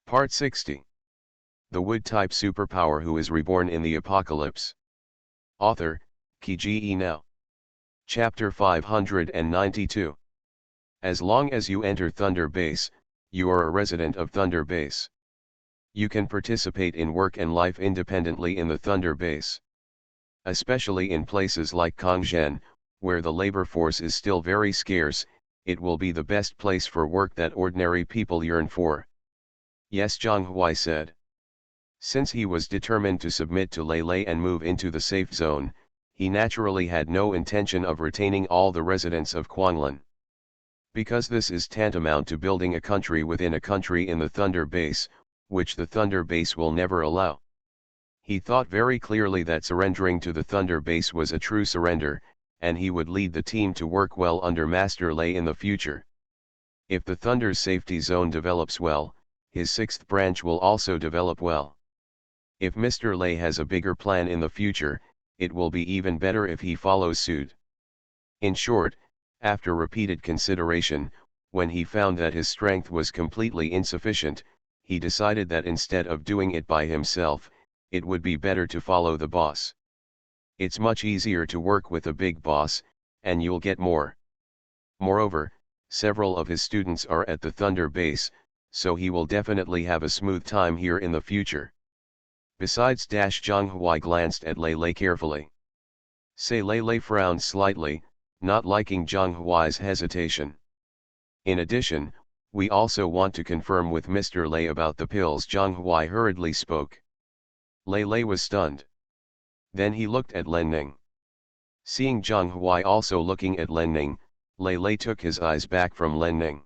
Part 60. The Wood-type superpower who is reborn in the apocalypse. Author, Kiji Now. Chapter 592. As long as you enter Thunder Base, you are a resident of Thunder Base. You can participate in work and life independently in the Thunder Base. Especially in places like Kongzhen, where the labor force is still very scarce, it will be the best place for work that ordinary people yearn for. Yes, Zhang Huai said. Since he was determined to submit to Lei Lei and move into the safe zone, he naturally had no intention of retaining all the residents of Quanglan. Because this is tantamount to building a country within a country in the Thunder Base, which the Thunder Base will never allow. He thought very clearly that surrendering to the Thunder Base was a true surrender, and he would lead the team to work well under Master Lei in the future. If the Thunder's safety zone develops well, his sixth branch will also develop well. If Mr. Lei has a bigger plan in the future, it will be even better if he follows suit. In short, after repeated consideration, when he found that his strength was completely insufficient, he decided that instead of doing it by himself, it would be better to follow the boss. It's much easier to work with a big boss, and you'll get more. Moreover, several of his students are at the Thunder Base, so he will definitely have a smooth time here in the future. Besides, Zhang Huai glanced at Lei Lei carefully. Lei Lei frowned slightly, not liking Zhang Huai's hesitation. In addition, we also want to confirm with Mr. Lei about the pills. Zhang Huai hurriedly spoke. Lei Lei was stunned. Then he looked at Len Ning. Seeing Zhang Huai also looking at Len Ning, Lei Lei took his eyes back from Len Ning.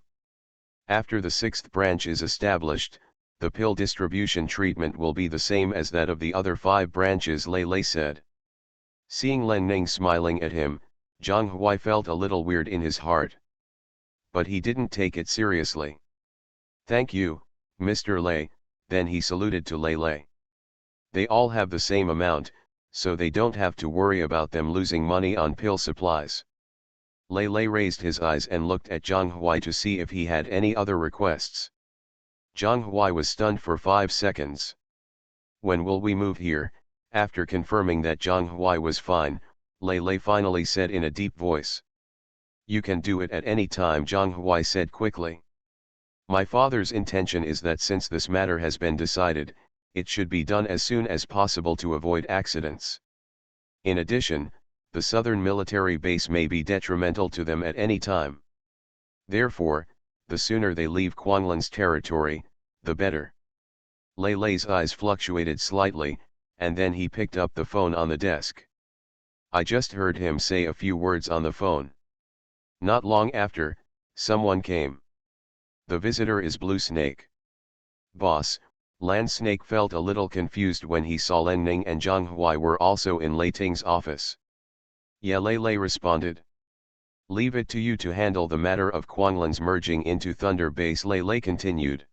After the sixth branch is established, the pill distribution treatment will be the same as that of the other 5 branches, Lei Lei said. Seeing Len Ning smiling at him, Zhang Huai felt a little weird in his heart. But he didn't take it seriously. Thank you, Mr. Lei, then he saluted to Lei Lei. They all have the same amount, so they don't have to worry about them losing money on pill supplies. Lei Lei raised his eyes and looked at Zhang Huai to see if he had any other requests. Zhang Huai was stunned for 5 seconds. When will we move here? After confirming that Zhang Huai was fine, Lei Lei finally said in a deep voice. You can do it at any time, Zhang Huai said quickly. My father's intention is that since this matter has been decided, it should be done as soon as possible to avoid accidents. In addition, the southern military base may be detrimental to them at any time. Therefore, the sooner they leave Quanglan's territory, the better. Lei Lei's eyes fluctuated slightly, and then he picked up the phone on the desk. I just heard him say a few words on the phone. Not long after, someone came. The visitor is Blue Snake. Boss, Land Snake felt a little confused when he saw Len Ning and Zhang Huai were also in Lei Ting's office. Yeah, Lei Lei responded. Leave it to you to handle the matter of Quanglan's merging into Thunder Base, Lei Lei continued.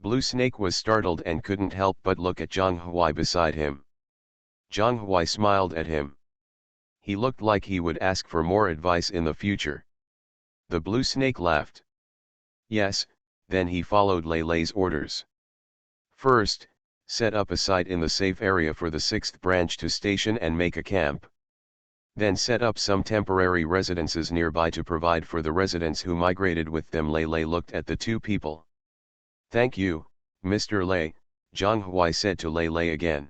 Blue Snake was startled and couldn't help but look at Zhang Huai beside him. Zhang Huai smiled at him. He looked like he would ask for more advice in the future. The Blue Snake laughed. Yes, then he followed Lei Lei's orders. First, set up a site in the safe area for the 6th branch to station and make a camp. Then set up some temporary residences nearby to provide for the residents who migrated with them. Lei Lei looked at the 2 people. Thank you, Mr. Lei, Zhang Huai said to Lei Lei again.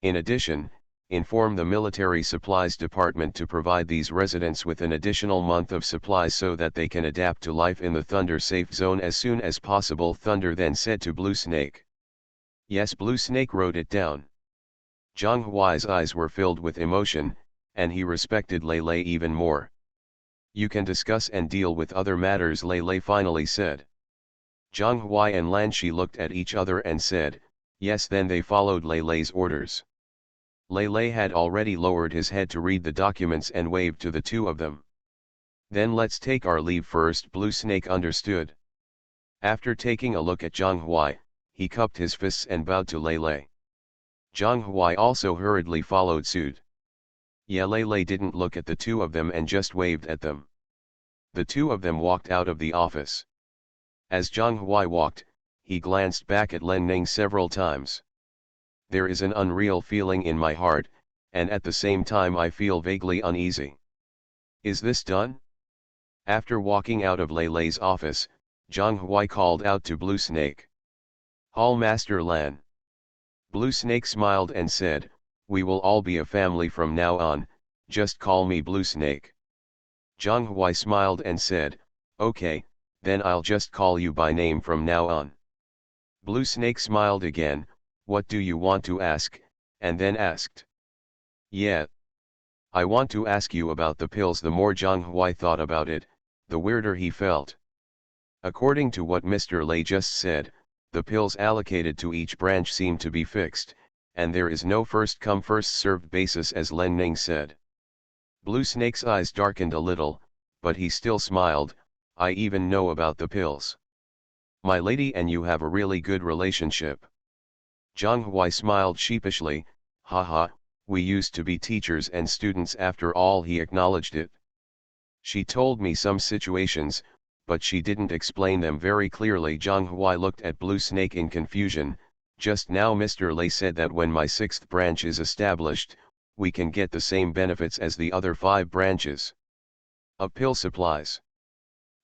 In addition, inform the military supplies department to provide these residents with an additional month of supplies so that they can adapt to life in the Thunder safe zone as soon as possible. Thunder then said to Blue Snake. Yes, Blue Snake wrote it down. Zhang Huai's eyes were filled with emotion, and he respected Lei Lei even more. You can discuss and deal with other matters, Lei Lei finally said. Zhang Huai and Lan Shi looked at each other and said, yes. Then they followed Lei Lei's orders. Lei Lei had already lowered his head to read the documents and waved to the 2 of them. Then let's take our leave first, Blue Snake understood. After taking a look at Zhang Huai, he cupped his fists and bowed to Lei Lei. Zhang Huai also hurriedly followed suit. Yeah, Lei Lei didn't look at the 2 of them and just waved at them. The 2 of them walked out of the office. As Zhang Huai walked, he glanced back at Len Ning several times. There is an unreal feeling in my heart, and at the same time I feel vaguely uneasy. Is this done? After walking out of Lei Lei's office, Zhang Huai called out to Blue Snake. Hall Master Lan. Blue Snake smiled and said, we will all be a family from now on, just call me Blue Snake. Zhang Huai smiled and said, okay, then I'll just call you by name from now on. Blue Snake smiled again, what do you want to ask, and then asked. Yeah. I want to ask you about the pills. The more Zhang Huai thought about it, the weirder he felt. According to what Mr. Lei just said, the pills allocated to each branch seem to be fixed, and there is no first come first served basis as Len Ning said. Blue Snake's eyes darkened a little, but he still smiled, I even know about the pills. My lady and you have a really good relationship. Zhang Huai smiled sheepishly, haha, we used to be teachers and students after all. He acknowledged it. She told me some situations, but she didn't explain them very clearly. Zhang Huai looked at Blue Snake in confusion. Just now Mr. Lei said that when my 6th branch is established, we can get the same benefits as the other 5 branches. Of pill supplies.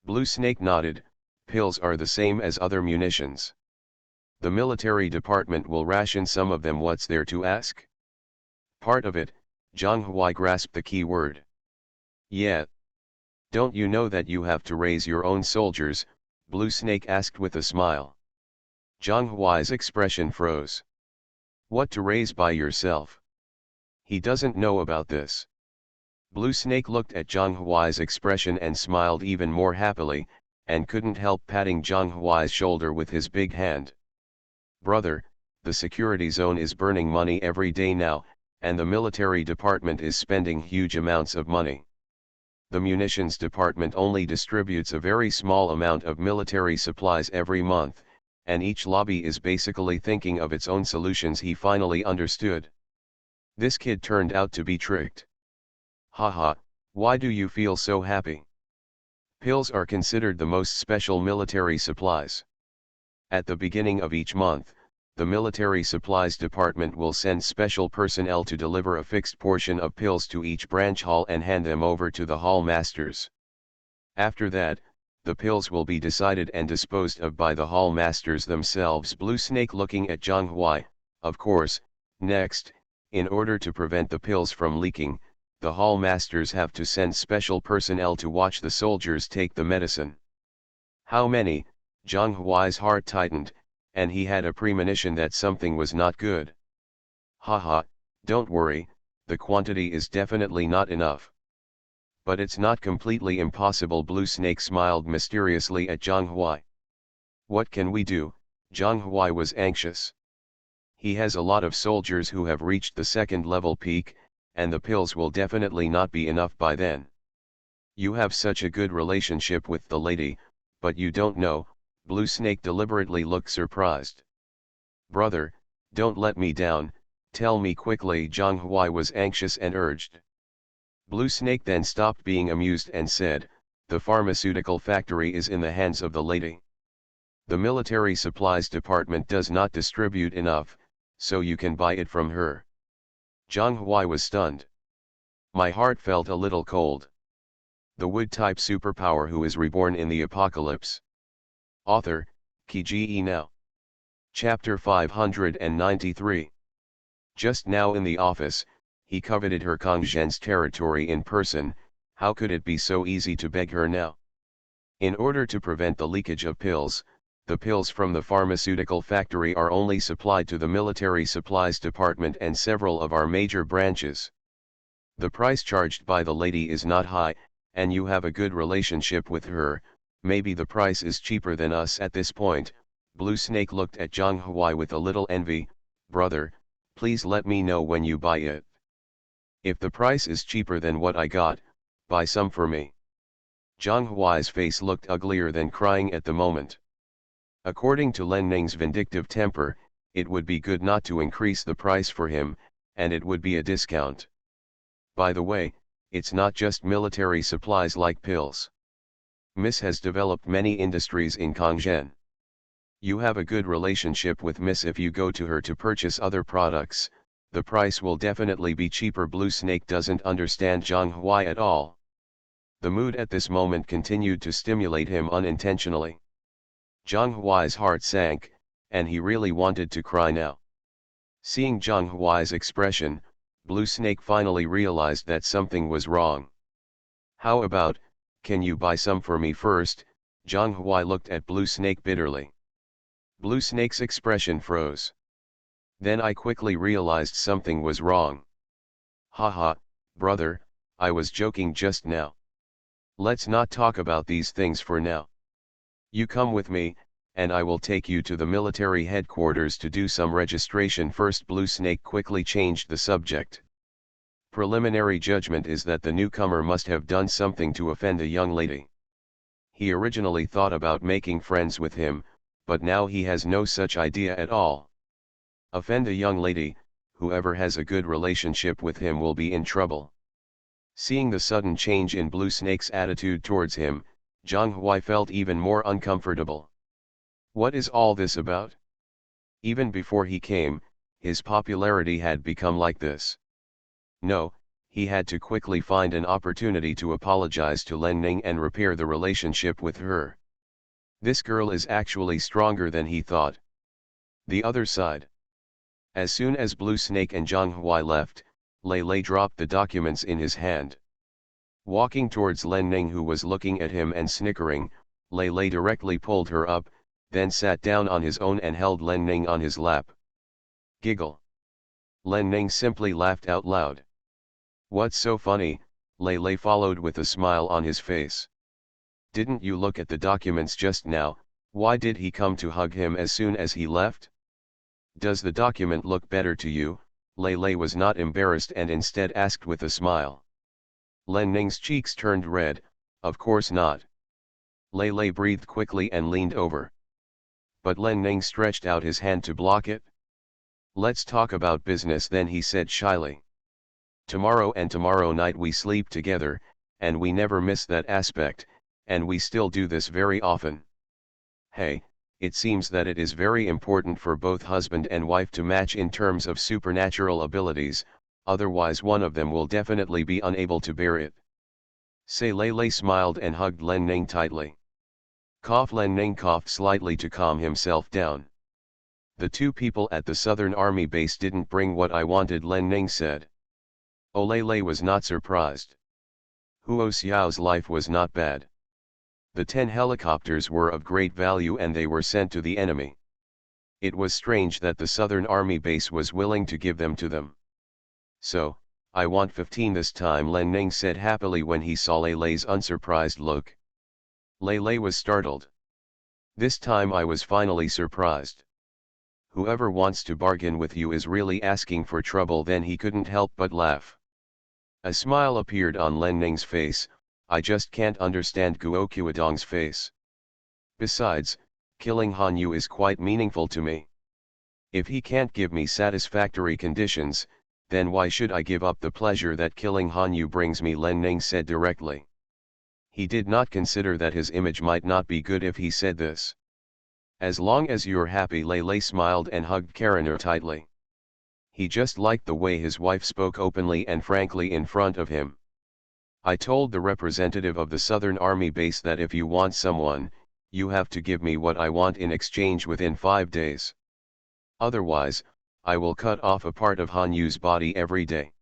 Blue Snake nodded, pills are the same as other munitions. The military department will ration some of them. What's there to ask? Part of it, Zhang Huai grasped the key word. Yeah. Don't you know that you have to raise your own soldiers? Blue Snake asked with a smile. Zhang Huai's expression froze. What, to raise by yourself? He doesn't know about this. Blue Snake looked at Zhang Huai's expression and smiled even more happily, and couldn't help patting Zhang Huai's shoulder with his big hand. Brother, the security zone is burning money every day now, and the military department is spending huge amounts of money. The munitions department only distributes a very small amount of military supplies every month, and each lobby is basically thinking of its own solutions. He finally understood. This kid turned out to be tricked. Haha, why do you feel so happy? Pills are considered the most special military supplies. At the beginning of each month, the military supplies department will send special personnel to deliver a fixed portion of pills to each branch hall and hand them over to the hall masters. After that, the pills will be decided and disposed of by the hall masters themselves. Blue Snake looking at Zhang Huai, of course. Next, in order to prevent the pills from leaking, the hall masters have to send special personnel to watch the soldiers take the medicine. How many? Zhang Huai's heart tightened, and he had a premonition that something was not good. Haha, don't worry, the quantity is definitely not enough. But it's not completely impossible. Blue Snake smiled mysteriously at Zhang Huai. What can we do? Zhang Huai was anxious. He has a lot of soldiers who have reached the 2nd level peak, and the pills will definitely not be enough by then. You have such a good relationship with the lady, but you don't know. Blue Snake deliberately looked surprised. Brother, don't let me down, tell me quickly. Zhang Huai was anxious and urged. Blue Snake then stopped being amused and said, the pharmaceutical factory is in the hands of the lady. The military supplies department does not distribute enough, so you can buy it from her. Zhang Huai was stunned. My heart felt a little cold. The wood-type superpower who is reborn in the apocalypse. Author, Kiji Now. Chapter 593. Just now in the office, he coveted her Kang Zhen's territory in person. How could it be so easy to beg her now? In order to prevent the leakage of pills, the pills from the pharmaceutical factory are only supplied to the military supplies department and several of our major branches. The price charged by the lady is not high, and you have a good relationship with her. Maybe the price is cheaper than us at this point. Blue Snake looked at Zhang Huai with a little envy. Brother, please let me know when you buy it. If the price is cheaper than what I got, buy some for me. Zhang Huai's face looked uglier than crying at the moment. According to Len Ning's vindictive temper, it would be good not to increase the price for him, and it would be a discount. By the way, it's not just military supplies like pills. Miss has developed many industries in Kangzhen. You have a good relationship with Miss. If you go to her to purchase other products, the price will definitely be cheaper. Blue Snake doesn't understand Zhang Huai at all. The mood at this moment continued to stimulate him unintentionally. Zhang Huai's heart sank, and he really wanted to cry now. Seeing Zhang Huai's expression, Blue Snake finally realized that something was wrong. How about, can you buy some for me first? Zhang Huai looked at Blue Snake bitterly. Blue Snake's expression froze. Then I quickly realized something was wrong. Haha, brother, I was joking just now. Let's not talk about these things for now. You come with me, and I will take you to the military headquarters to do some registration first. Blue Snake quickly changed the subject. Preliminary judgment is that the newcomer must have done something to offend a young lady. He originally thought about making friends with him, but now he has no such idea at all. Offend a young lady, whoever has a good relationship with him will be in trouble. Seeing the sudden change in Blue Snake's attitude towards him, Zhang Huai felt even more uncomfortable. What is all this about? Even before he came, his popularity had become like this. No, he had to quickly find an opportunity to apologize to Len Ning and repair the relationship with her. This girl is actually stronger than he thought. The other side. As soon as Blue Snake and Zhang Huai left, Lei Lei dropped the documents in his hand. Walking towards Len Ning, who was looking at him and snickering, Lei Lei directly pulled her up, then sat down on his own and held Len Ning on his lap. Giggle. Len Ning simply laughed out loud. What's so funny? Lei Lei followed with a smile on his face. Didn't you look at the documents just now? Why did he come to hug him as soon as he left? Does the document look better to you? Lei Lei was not embarrassed and instead asked with a smile. Len Ning's cheeks turned red. Of course not. Lei Lei breathed quickly and leaned over. But Len Ning stretched out his hand to block it. Let's talk about business then, he said shyly. Tomorrow and tomorrow night we sleep together, and we never miss that aspect, and we still do this very often. Hey, it seems that it is very important for both husband and wife to match in terms of supernatural abilities, otherwise one of them will definitely be unable to bear it. Say. Lei Lei smiled and hugged Len Ning tightly. Cough. Len Ning coughed slightly to calm himself down. The two people at the Southern Army base didn't bring what I wanted, Len Ning said. Oh, Lei Lei was not surprised. Huo Xiao's life was not bad. The 10 helicopters were of great value and they were sent to the enemy. It was strange that the Southern Army base was willing to give them to them. So, I want 15 this time, Len Ning said happily when he saw Lei Lei's unsurprised look. Lei Lei was startled. This time I was finally surprised. Whoever wants to bargain with you is really asking for trouble. Then he couldn't help but laugh. A smile appeared on Len Ning's face. I just can't understand Guo Qiudong's face. Besides, killing Han Yu is quite meaningful to me. If he can't give me satisfactory conditions, then why should I give up the pleasure that killing Han Yu brings me, Len Ning said directly. He did not consider that his image might not be good if he said this. As long as you're happy, Lei Lei smiled and hugged Karaner tightly. He just liked the way his wife spoke openly and frankly in front of him. I told the representative of the Southern Army base that if you want someone, you have to give me what I want in exchange within 5 days. Otherwise, I will cut off a part of Han Yu's body every day.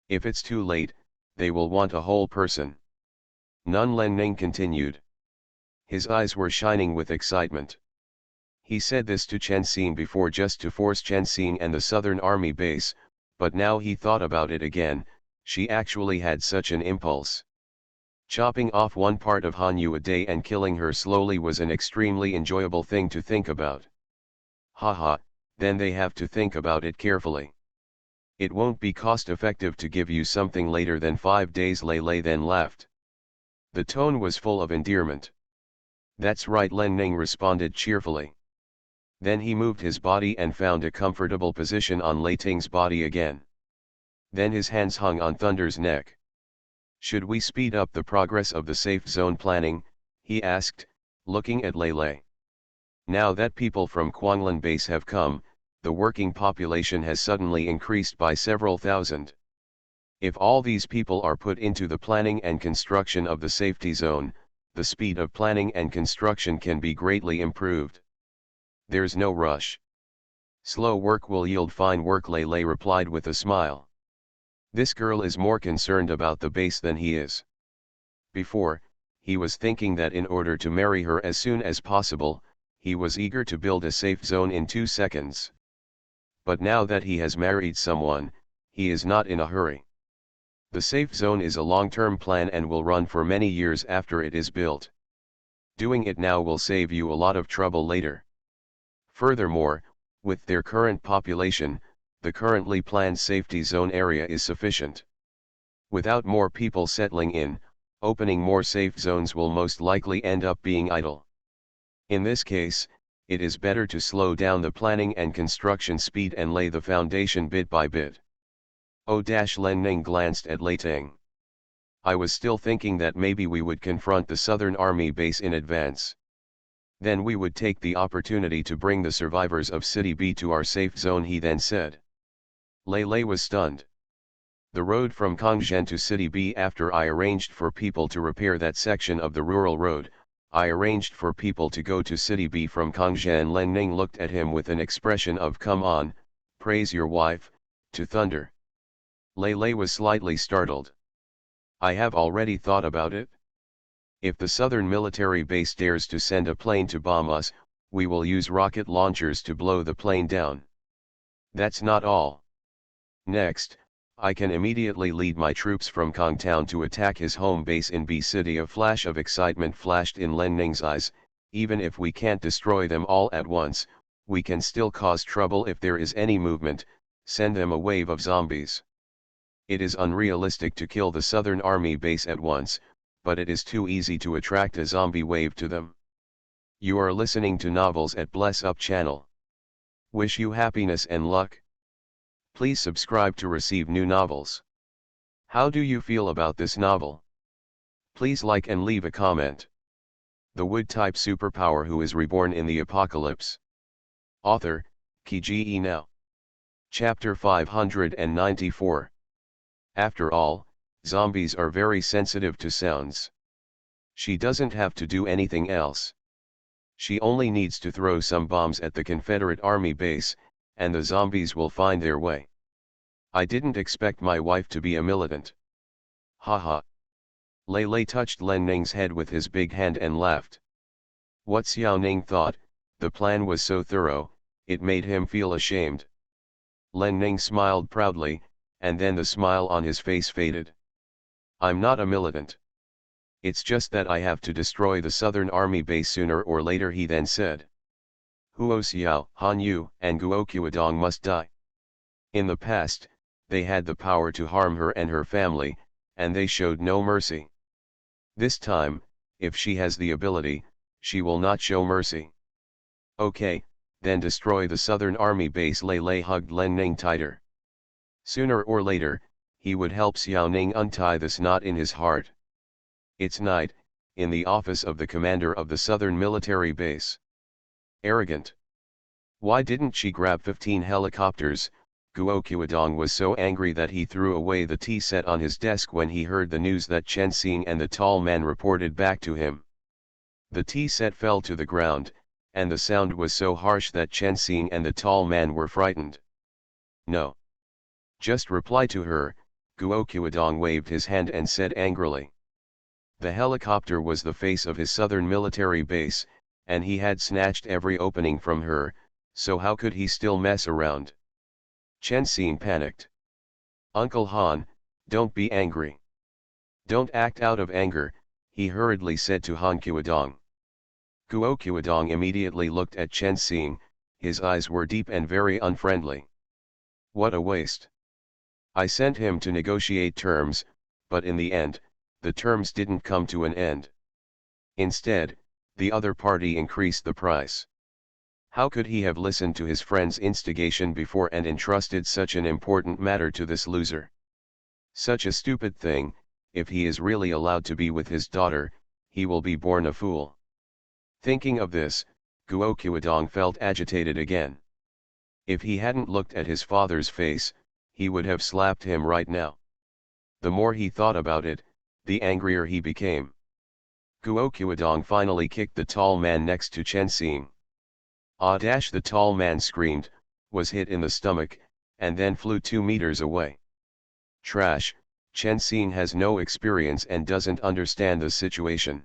If it's too late, they will want a whole person. None, Len Ning continued. His eyes were shining with excitement. He said this to Chen Xing before just to force Chen Xing and the Southern Army base, but now he thought about it again, she actually had such an impulse. Chopping off one part of Han Yu a day and killing her slowly was an extremely enjoyable thing to think about. Haha, then they have to think about it carefully. It won't be cost-effective to give you something later than 5 days, Lei Lei then laughed. The tone was full of endearment. That's right, Len Ning responded cheerfully. Then he moved his body and found a comfortable position on Lei Ting's body again. Then his hands hung on Thunder's neck. Should we speed up the progress of the safe zone planning? He asked, looking at Lei Lei. Now that people from Quanlan base have come, the working population has suddenly increased by several thousand. If all these people are put into the planning and construction of the safety zone, the speed of planning and construction can be greatly improved. There's no rush. Slow work will yield fine work, Lele replied with a smile. This girl is more concerned about the base than he is. Before, he was thinking that in order to marry her as soon as possible, he was eager to build a safe zone in 2 seconds. But now that he has married someone, he is not in a hurry. The safe zone is a long-term plan and will run for many years after it is built. Doing it now will save you a lot of trouble later. Furthermore, with their current population, the currently planned safety zone area is sufficient. Without more people settling in, opening more safe zones will most likely end up being idle. In this case, it is better to slow down the planning and construction speed and lay the foundation bit by bit. Len Ning glanced at Lei Teng. I was still thinking that maybe we would confront the Southern Army base in advance. Then we would take the opportunity to bring the survivors of City B to our safe zone, he then said. Lei was stunned. The road from Kongzhen to City B. After I arranged for people to repair that section of the rural road, I arranged for people to go to City B from Kongzhen. Len Ning looked at him with an expression of come on, praise your wife, to thunder. Lei was slightly startled. I have already thought about it. If the southern military base dares to send a plane to bomb us, we will use rocket launchers to blow the plane down. That's not all. Next, I can immediately lead my troops from Kongtown to attack his home base in B City. A flash of excitement flashed in Len Ning's eyes. Even if we can't destroy them all at once, we can still cause trouble if there is any movement, send them a wave of zombies. It is unrealistic to kill the Southern Army base at once, but it is too easy to attract a zombie wave to them. You are listening to Novels at Bless Up channel. Wish you happiness and luck. Please subscribe to receive new novels. How do you feel about this novel? Please like and leave a comment. The Wood-type superpower who is reborn in the apocalypse. Author, Kiji Now. Chapter 594. After all, zombies are very sensitive to sounds. She doesn't have to do anything else. She only needs to throw some bombs at the Confederate Army base, and the zombies will find their way. I didn't expect my wife to be a militant. Haha. Lei touched Len Ning's head with his big hand and laughed. What Xiao Ning thought, the plan was so thorough, it made him feel ashamed. Len Ning smiled proudly, and then the smile on his face faded. I'm not a militant. It's just that I have to destroy the Southern Army base sooner or later, he then said. Huo Xiao, Han Yu, and Guo Qiudong must die. In the past, they had the power to harm her and her family, and they showed no mercy. This time, if she has the ability, she will not show mercy. Okay, then destroy the Southern Army base. Lei hugged Len Ning tighter. Sooner or later, he would help Xiao Ning untie this knot in his heart. It's night, in the office of the commander of the Southern military base. Arrogant. Why didn't she grab 15 helicopters? Guo Qiudong was so angry that he threw away the tea set on his desk when he heard the news that Chen Xing and the tall man reported back to him. The tea set fell to the ground, and the sound was so harsh that Chen Xing and the tall man were frightened. No. Just reply to her, Guo Qiudong waved his hand and said angrily. The helicopter was the face of his southern military base, and he had snatched every opening from her, so how could he still mess around? Chen Xing panicked. Uncle Han, don't be angry. Don't act out of anger, he hurriedly said to Han Qiudong. Guo Qiudong immediately looked at Chen Xing, his eyes were deep and very unfriendly. What a waste. I sent him to negotiate terms, but in the end, the terms didn't come to an end. Instead, the other party increased the price. How could he have listened to his friend's instigation before and entrusted such an important matter to this loser? Such a stupid thing. If he is really allowed to be with his daughter, he will be born a fool. Thinking of this, Guo Qiudong felt agitated again. If he hadn't looked at his father's face, he would have slapped him right now. The more he thought about it, the angrier he became. Guo Qiudong finally kicked the tall man next to Chen Xing. Ah! The tall man screamed, was hit in the stomach, and then flew 2 meters away. Trash, Chen Xing has no experience and doesn't understand the situation.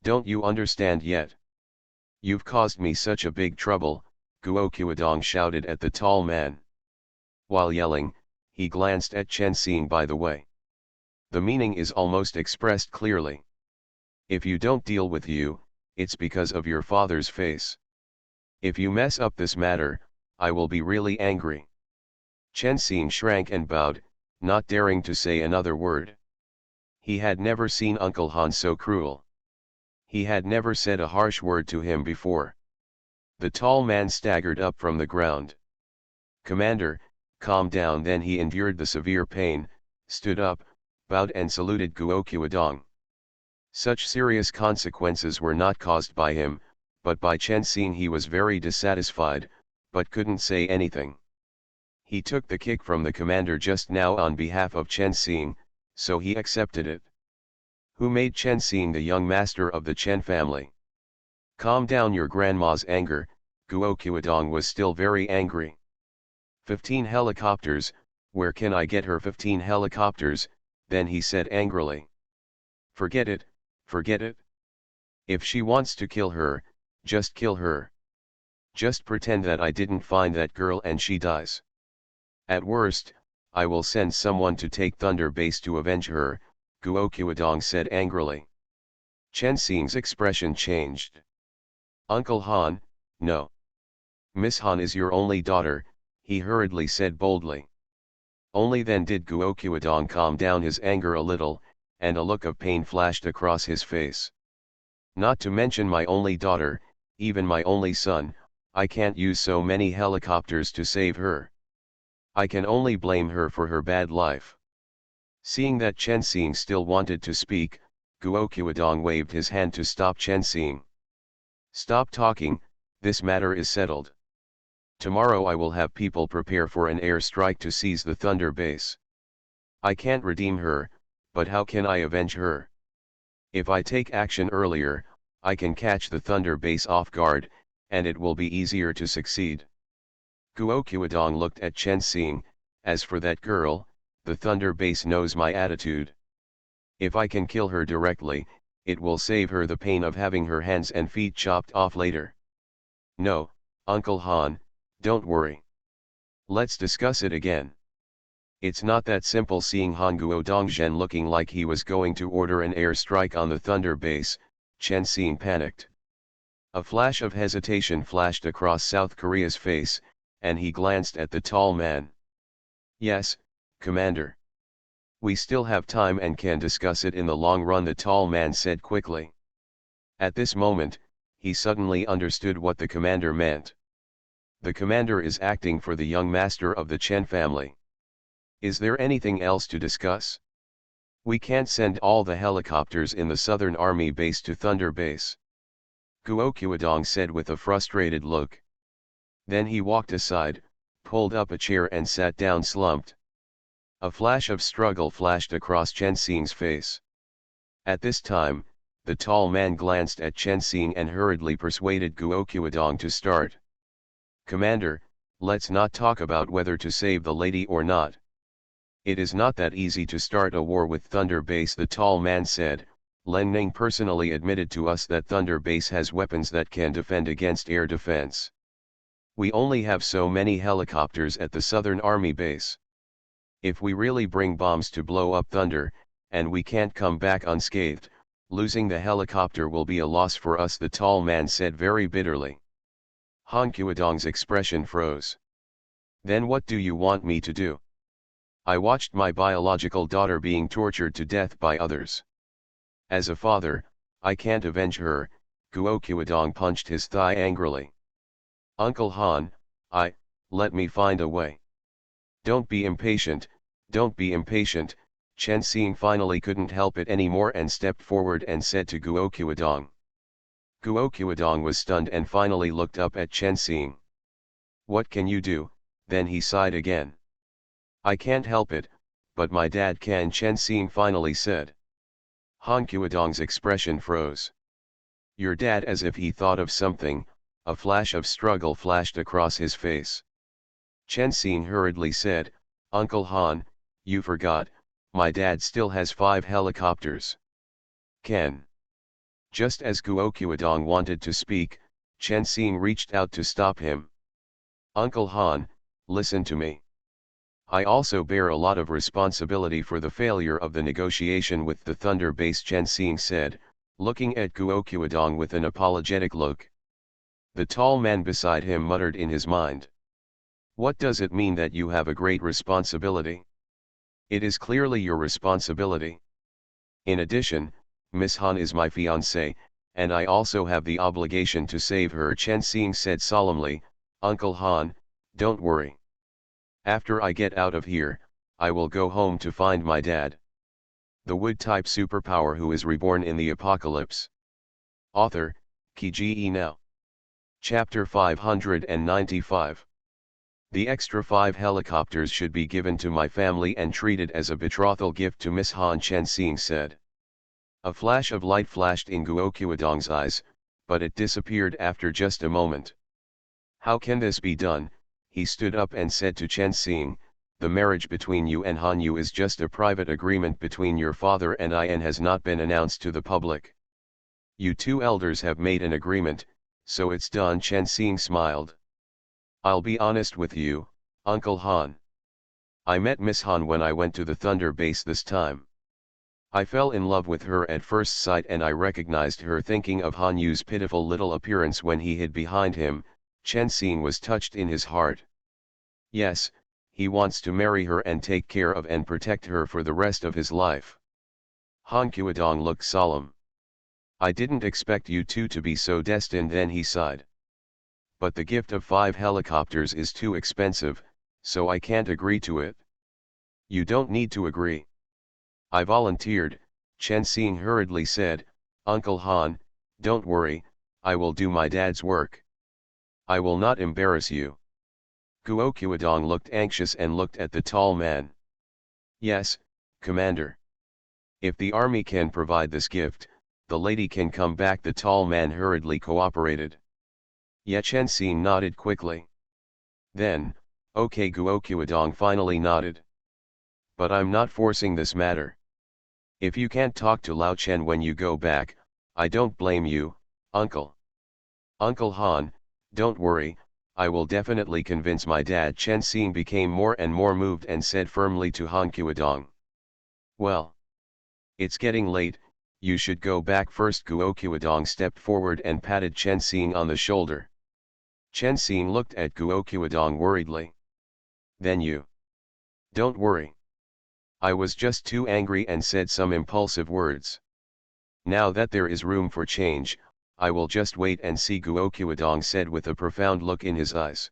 Don't you understand yet? You've caused me such a big trouble, Guo Qiudong shouted at the tall man. While yelling, he glanced at Chen Xing by the way. The meaning is almost expressed clearly. If you don't deal with you, it's because of your father's face. If you mess up this matter, I will be really angry. Chen Xing shrank and bowed, not daring to say another word. He had never seen Uncle Han so cruel. He had never said a harsh word to him before. The tall man staggered up from the ground. Commander, calm down. Then he endured the severe pain, stood up, bowed and saluted Guo Qiudong. Such serious consequences were not caused by him, but by Chen Xing. He was very dissatisfied, but couldn't say anything. He took the kick from the commander just now on behalf of Chen Xing, so he accepted it. Who made Chen Xing the young master of the Chen family? Calm down your grandma's anger. Guo Qiudong was still very angry. 15 helicopters, where can I get her 15 helicopters? Then he said angrily. Forget it, forget it. If she wants to kill her, just kill her. Just pretend that I didn't find that girl and she dies. At worst, I will send someone to take Thunder Base to avenge her, Guo Qiudong said angrily. Chen Xing's expression changed. Uncle Han, no. Miss Han is your only daughter, he hurriedly said boldly. Only then did Guo Qiudong calm down his anger a little, and a look of pain flashed across his face. Not to mention my only daughter, even my only son, I can't use so many helicopters to save her. I can only blame her for her bad life. Seeing that Chen Xing still wanted to speak, Guo Qiudong waved his hand to stop Chen Xing. Stop talking, this matter is settled. Tomorrow I will have people prepare for an air strike to seize the Thunder Base. I can't redeem her, but how can I avenge her? If I take action earlier, I can catch the Thunder Base off guard, and it will be easier to succeed. Guo Qiudong looked at Chen Xing. As for that girl, the Thunder Base knows my attitude. If I can kill her directly, it will save her the pain of having her hands and feet chopped off later. No, Uncle Han, don't worry. Let's discuss it again. It's not that simple. Seeing Han Guodongzhen looking like he was going to order an airstrike on the Thunder Base, Chen Xing panicked. A flash of hesitation flashed across South Korea's face, and he glanced at the tall man. Yes, Commander. We still have time and can discuss it in the long run, the tall man said quickly. At this moment, he suddenly understood what the commander meant. The commander is acting for the young master of the Chen family. Is there anything else to discuss? We can't send all the helicopters in the Southern Army base to Thunder Base. Guo Qiudong said with a frustrated look. Then he walked aside, pulled up a chair and sat down slumped. A flash of struggle flashed across Chen Xing's face. At this time, the tall man glanced at Chen Xing and hurriedly persuaded Guo Qiudong to start. Commander, let's not talk about whether to save the lady or not. It is not that easy to start a war with Thunder Base, the tall man said. Len Ning personally admitted to us that Thunder Base has weapons that can defend against air defense. We only have so many helicopters at the Southern Army base. If we really bring bombs to blow up Thunder, and we can't come back unscathed, losing the helicopter will be a loss for us, the tall man said very bitterly. Han Qiudong's expression froze. Then what do you want me to do? I watched my biological daughter being tortured to death by others. As a father, I can't avenge her. Guo Qiudong punched his thigh angrily. Uncle Han, let me find a way. Don't be impatient, don't be impatient. Chen Xing finally couldn't help it anymore and stepped forward and said to Guo Qiudong. Guo Qiudong was stunned and finally looked up at Chen Xing. What can you do? Then he sighed again. I can't help it, but my dad can, Chen Xing finally said. Han Qiudong's expression froze. Your dad, as if he thought of something, a flash of struggle flashed across his face. Chen Xing hurriedly said, Uncle Han, you forgot, my dad still has 5 helicopters. Can. Just as Guo Qiudong wanted to speak, Chen Xing reached out to stop him. Uncle Han, listen to me. I also bear a lot of responsibility for the failure of the negotiation with the Thunder Base, Chen Xing said, looking at Guo Qiudong with an apologetic look. The tall man beside him muttered in his mind. What does it mean that you have a great responsibility? It is clearly your responsibility. In addition, Miss Han is my fiancée, and I also have the obligation to save her, Chen Xing said solemnly. Uncle Han, don't worry. After I get out of here, I will go home to find my dad. The Wood-type superpower who is reborn in the apocalypse. Author, Ki Now. Chapter 595. The extra 5 helicopters should be given to my family and treated as a betrothal gift to Miss Han, Chen Xing said. A flash of light flashed in Guo Qiudong's eyes, but it disappeared after just a moment. How can this be done? He stood up and said to Chen Xing, the marriage between you and Han Yu is just a private agreement between your father and I and has not been announced to the public. You two elders have made an agreement, so it's done, Chen Xing smiled. I'll be honest with you, Uncle Han. I met Miss Han when I went to the Thunder Base this time. I fell in love with her at first sight and I recognized her, thinking of Han Yu's pitiful little appearance when he hid behind him. Chen Xing was touched in his heart. Yes, he wants to marry her and take care of and protect her for the rest of his life. Han Qiudong looked solemn. I didn't expect you two to be so destined, then he sighed. But the gift of 5 helicopters is too expensive, so I can't agree to it. You don't need to agree. I volunteered, Chen Xing hurriedly said. Uncle Han, don't worry, I will do my dad's work. I will not embarrass you. Guo Qiudong looked anxious and looked at the tall man. Yes, Commander. If the army can provide this gift, the lady can come back, the tall man hurriedly cooperated. Ye Chen Xing nodded quickly. Then, okay, Guo Qiudong finally nodded. But I'm not forcing this matter. If you can't talk to Lao Chen when you go back, I don't blame you, Uncle. Uncle Han, don't worry, I will definitely convince my dad. Chen Xing became more and more moved and said firmly to Han Qiudong. Well. It's getting late, you should go back first. Guo Qiudong stepped forward and patted Chen Xing on the shoulder. Chen Xing looked at Guo Qiudong worriedly. Then you. Don't worry. I was just too angry and said some impulsive words. Now that there is room for change, I will just wait and see, Guo Qiudong said with a profound look in his eyes.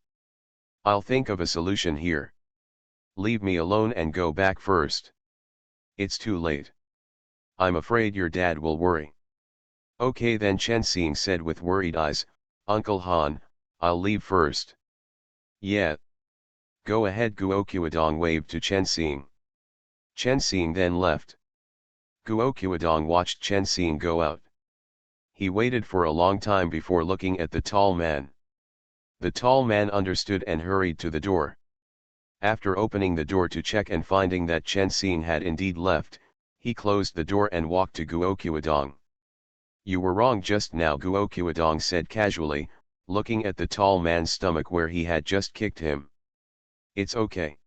I'll think of a solution here. Leave me alone and go back first. It's too late. I'm afraid your dad will worry. Okay then, Chen Xing said with worried eyes. Uncle Han, I'll leave first. Yeah. Go ahead, Guo Qiudong waved to Chen Xing. Chen Xing then left. Guo Qiudong watched Chen Xing go out. He waited for a long time before looking at the tall man. The tall man understood and hurried to the door. After opening the door to check and finding that Chen Xing had indeed left, he closed the door and walked to Guo Qiudong. You were wrong just now, Guo Qiudong said casually, looking at the tall man's stomach where he had just kicked him. It's okay.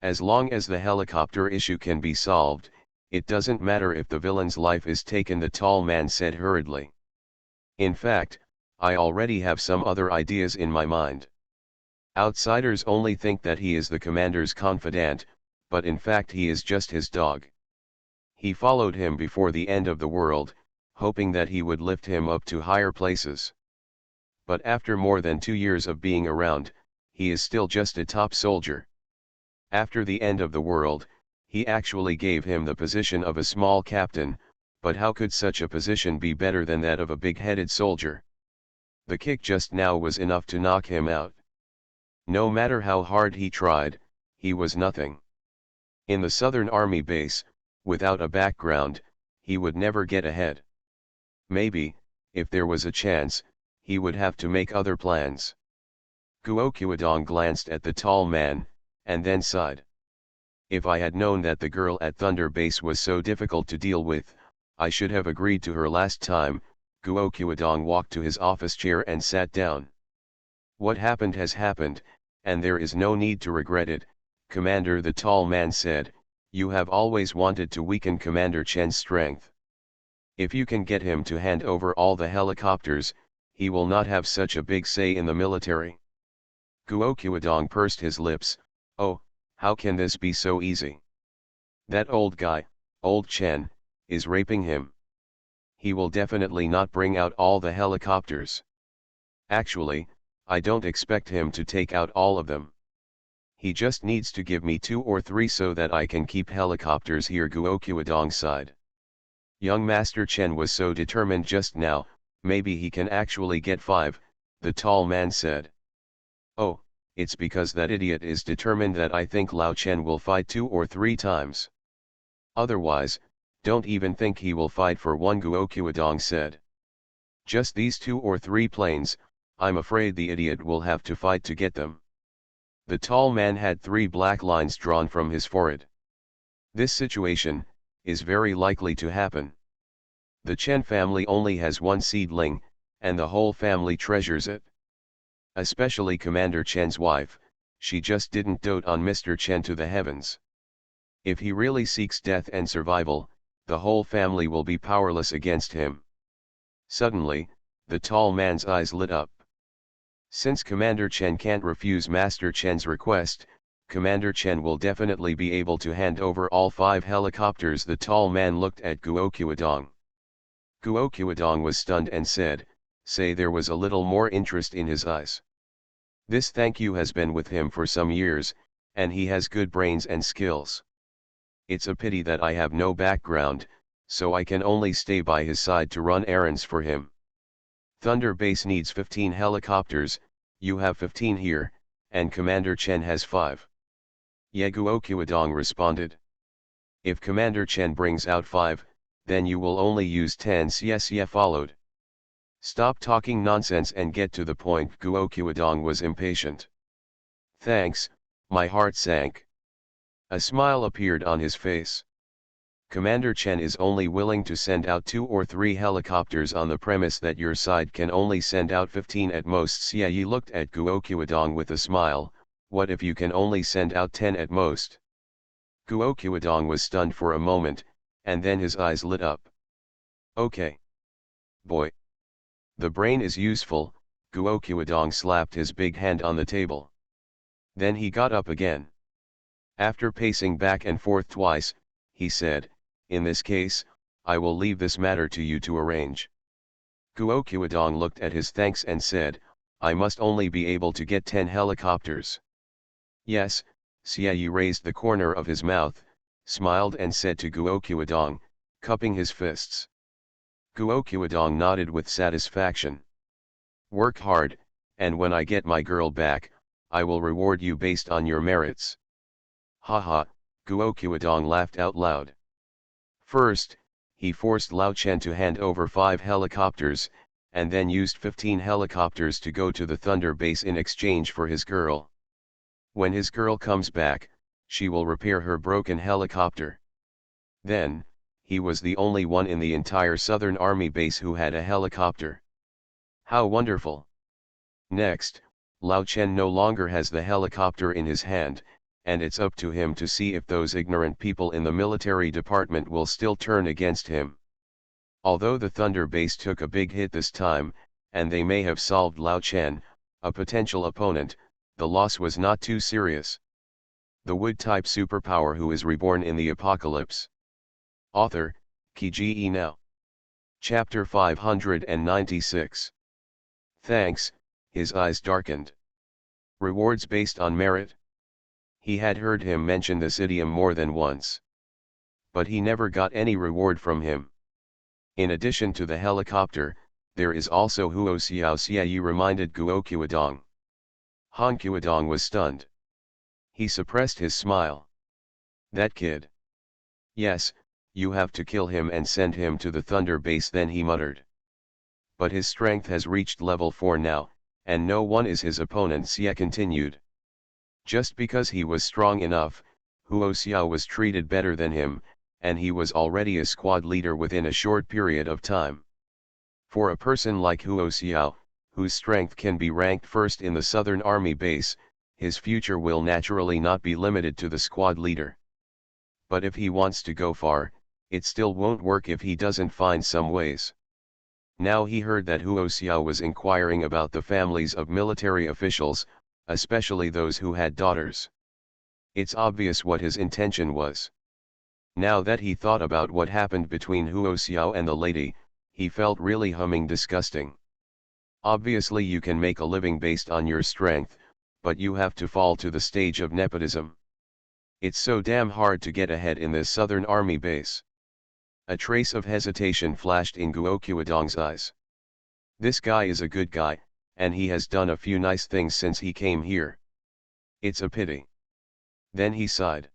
As long as the helicopter issue can be solved, it doesn't matter if the villain's life is taken, the tall man said hurriedly. In fact, I already have some other ideas in my mind. Outsiders only think that he is the commander's confidant, but in fact he is just his dog. He followed him before the end of the world, hoping that he would lift him up to higher places. But after more than 2 years of being around, he is still just a top soldier. After the end of the world, he actually gave him the position of a small captain, But how could such a position be better than that of a big-headed soldier? The kick just now was enough to knock him out. No matter how hard he tried, he was nothing. In the Southern Army base, without a background, he would never get ahead. Maybe, if there was a chance, he would have to make other plans. Guoqiudong glanced at the tall man, and then sighed. If I had known that the girl at Thunder Base was so difficult to deal with, I should have agreed to her last time. Guoqiudong walked to his office chair and sat down. What happened has happened, and there is no need to regret it, Commander, the tall man said. You have always wanted to weaken Commander Chen's strength. If you can get him to hand over all the helicopters, he will not have such a big say in the military. Guoqiudong pursed his lips. Oh, how can this be so easy? That old guy, old Chen, is raping him. He will definitely not bring out all the helicopters. Actually, I don't expect him to take out all of them. He just needs to give me 2 or 3 so that I can keep helicopters here. Guoqiudong sighed. Young Master Chen was so determined just now, maybe he can actually get 5, the tall man said. Oh, it's because that idiot is determined that I think Lao Chen will fight 2 or 3 times. Otherwise, don't even think he will fight for 1, Guoqiudong said. Just these 2 or 3 planes, I'm afraid the idiot will have to fight to get them. The tall man had 3 black lines drawn from his forehead. This situation is very likely to happen. The Chen family only has 1 seedling, and the whole family treasures it. Especially Commander Chen's wife, she just didn't dote on Mr. Chen to the heavens. If he really seeks death and survival, the whole family will be powerless against him. Suddenly, the tall man's eyes lit up. Since Commander Chen can't refuse Master Chen's request, Commander Chen will definitely be able to hand over all 5 helicopters. The tall man looked at Guoqiudong. Guoqiudong was stunned and said, say there was a little more interest in his eyes. This thank you has been with him for some years, and he has good brains and skills. It's a pity that I have no background, so I can only stay by his side to run errands for him. Thunder Base needs 15 helicopters, you have 15 here, and Commander Chen has 5. Yeah, Guoqiudong responded. If Commander Chen brings out 5, then you will only use 10. Yes, followed. Stop talking nonsense and get to the point. Guoqiudong was impatient. Thanks, my heart sank. A smile appeared on his face. Commander Chen is only willing to send out 2 or 3 helicopters on the premise that your side can only send out 15 at most. Xie looked at Guoqiudong with a smile. What if you can only send out 10 at most? Guoqiudong was stunned for a moment, and then his eyes lit up. Okay. Boy. The brain is useful. Guoqiudong slapped his big hand on the table. Then he got up again. After pacing back and forth twice, he said, in this case, I will leave this matter to you to arrange. Guoqiudong looked at his thanks and said, I must only be able to get 10 helicopters. Yes, Xie raised the corner of his mouth, smiled and said to Guoqiudong, cupping his fists. Guoqiudong nodded with satisfaction. Work hard, and when I get my girl back, I will reward you based on your merits. Haha, Guoqiudong laughed out loud. First, he forced Lao Chen to hand over 5 helicopters, and then used 15 helicopters to go to the Thunder Base in exchange for his girl. When his girl comes back, she will repair her broken helicopter. Then, he was the only one in the entire Southern Army base who had a helicopter. How wonderful! Next, Lao Chen no longer has the helicopter in his hand, and it's up to him to see if those ignorant people in the military department will still turn against him. Although the Thunder Base took a big hit this time, and they may have solved Lao Chen, a potential opponent, the loss was not too serious. The Wood-type superpower who is reborn in the apocalypse. Author, Kiji Now. Chapter 596. Thanks, his eyes darkened. Rewards based on merit? He had heard him mention this idiom more than once. But he never got any reward from him. In addition to the helicopter, there is also Huo Xiao Xiaoyi, reminded Guo Qiudong. Han Qiudong was stunned. He suppressed his smile. That kid. Yes, you have to kill him and send him to the Thunder base, then he muttered. But his strength has reached level 4 now, and no one is his opponent, Xie continued. Just because he was strong enough, Huo Xiao was treated better than him, and he was already a squad leader within a short period of time. For a person like Huo Xiao, whose strength can be ranked first in the Southern Army base, his future will naturally not be limited to the squad leader. But if he wants to go far, it still won't work if he doesn't find some ways. Now he heard that Huo Xiao was inquiring about the families of military officials, especially those who had daughters. It's obvious what his intention was. Now that he thought about what happened between Huo Xiao and the lady, he felt really disgusting. Obviously you can make a living based on your strength, but you have to fall to the stage of nepotism. It's so damn hard to get ahead in this Southern Army base. A trace of hesitation flashed in Guo Qiudong's eyes. This guy is a good guy, and he has done a few nice things since he came here. It's a pity. Then he sighed.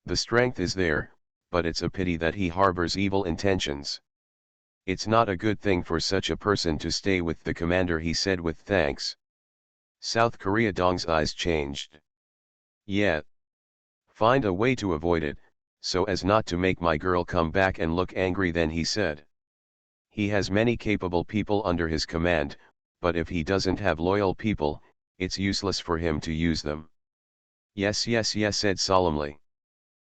The strength is there, but it's a pity that he harbors evil intentions. It's not a good thing for such a person to stay with the commander, he said with thanks. South Korea Dong's eyes changed. Yeah. Find a way to avoid it, so as not to make my girl come back and look angry, then he said. He has many capable people under his command, but if he doesn't have loyal people, it's useless for him to use them. Yes, yes, yes, said solemnly.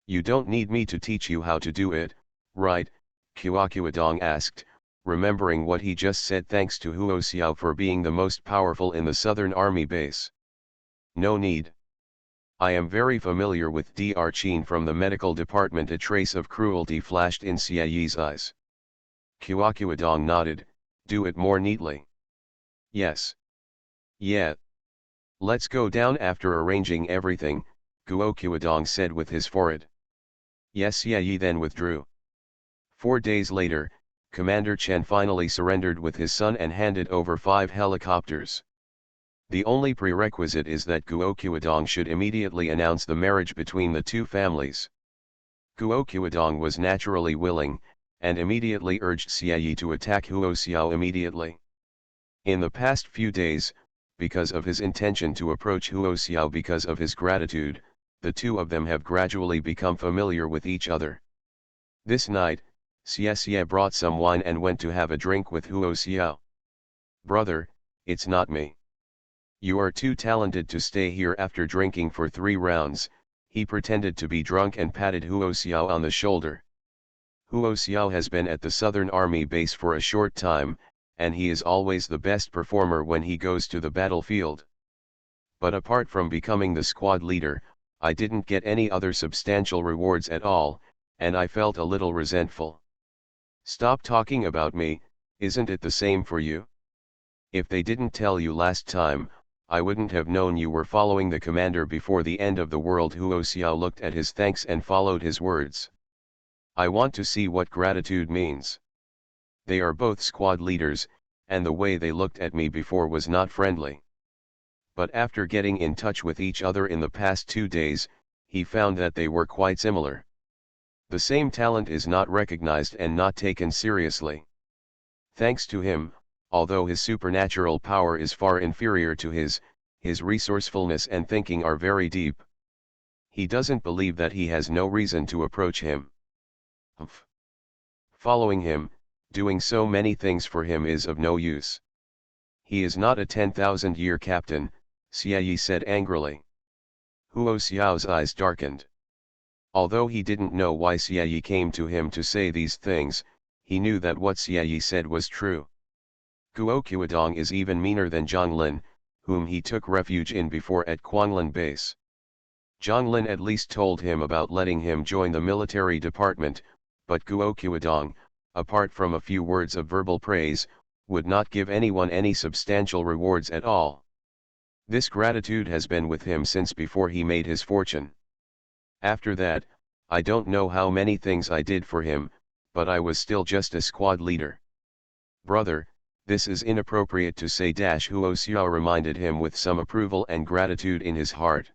You don't need me to teach you how to do it, right? Guo Qiudong asked, remembering what he just said thanks to Huo Xiao for being the most powerful in the Southern Army base. No need. I am very familiar with Dr. Qin from the medical department. A trace of cruelty flashed in Xie Yi's eyes. Guo Qiudong nodded, do it more neatly. Yes. Yeah. Let's go down after arranging everything, Guo Qiudong said with his forehead. Yes, Xie Yi then withdrew. 4 days later, Commander Chen finally surrendered with his son and handed over 5 helicopters. The only prerequisite is that Guo Qiudong should immediately announce the marriage between the two families. Guo Qiudong was naturally willing, and immediately urged Xie Yi to attack Huo Xiao immediately. In the past few days, because of his intention to approach Huo Xiao because of his gratitude, the two of them have gradually become familiar with each other. This night, Xie brought some wine and went to have a drink with Huo Xiao. Brother, it's not me. You are too talented to stay here. After drinking for 3 rounds, he pretended to be drunk and patted Huo Xiao on the shoulder. Huo Xiao has been at the Southern Army base for a short time, and he is always the best performer when he goes to the battlefield. But apart from becoming the squad leader, I didn't get any other substantial rewards at all, and I felt a little resentful. Stop talking about me, isn't it the same for you? If they didn't tell you last time, I wouldn't have known you were following the commander before the end of the world. Huo Xiao looked at his thanks and followed his words. I want to see what gratitude means. They are both squad leaders, and the way they looked at me before was not friendly. But after getting in touch with each other in the past 2 days, he found that they were quite similar. The same talent is not recognized and not taken seriously. Thanks to him, although his supernatural power is far inferior to his resourcefulness and thinking are very deep. He doesn't believe that he has no reason to approach him. Following him, doing so many things for him is of no use. He is not a 10,000-year captain, Xie Yi said angrily. Huo Xiao's eyes darkened. Although he didn't know why Xie Yi came to him to say these things, he knew that what Xie Yi said was true. Guo Qiudong is even meaner than Zhang Lin, whom he took refuge in before at Quanglin base. Zhang Lin at least told him about letting him join the military department, but Guo Qiudong, apart from a few words of verbal praise, would not give anyone any substantial rewards at all. This gratitude has been with him since before he made his fortune. After that, I don't know how many things I did for him, but I was still just a squad leader. Brother, this is inappropriate to say. Huo Xiao reminded him with some approval and gratitude in his heart.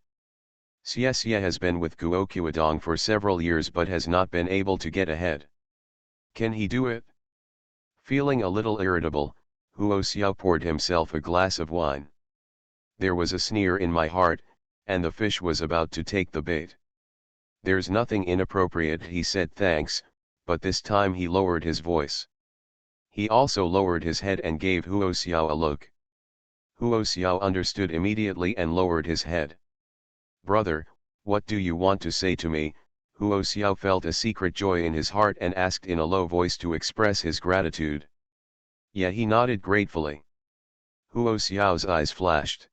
Xie has been with Guo Qiudong for several years but has not been able to get ahead. Can he do it? Feeling a little irritable, Huo Xiao poured himself a glass of wine. There was a sneer in my heart, and the fish was about to take the bait. There's nothing inappropriate, he said. Thanks, but this time he lowered his voice. He also lowered his head and gave Huo Xiao a look. Huo Xiao understood immediately and lowered his head. Brother, what do you want to say to me? Huo Xiao felt a secret joy in his heart and asked in a low voice to express his gratitude. Yeah, he nodded gratefully. Huo Xiao's eyes flashed.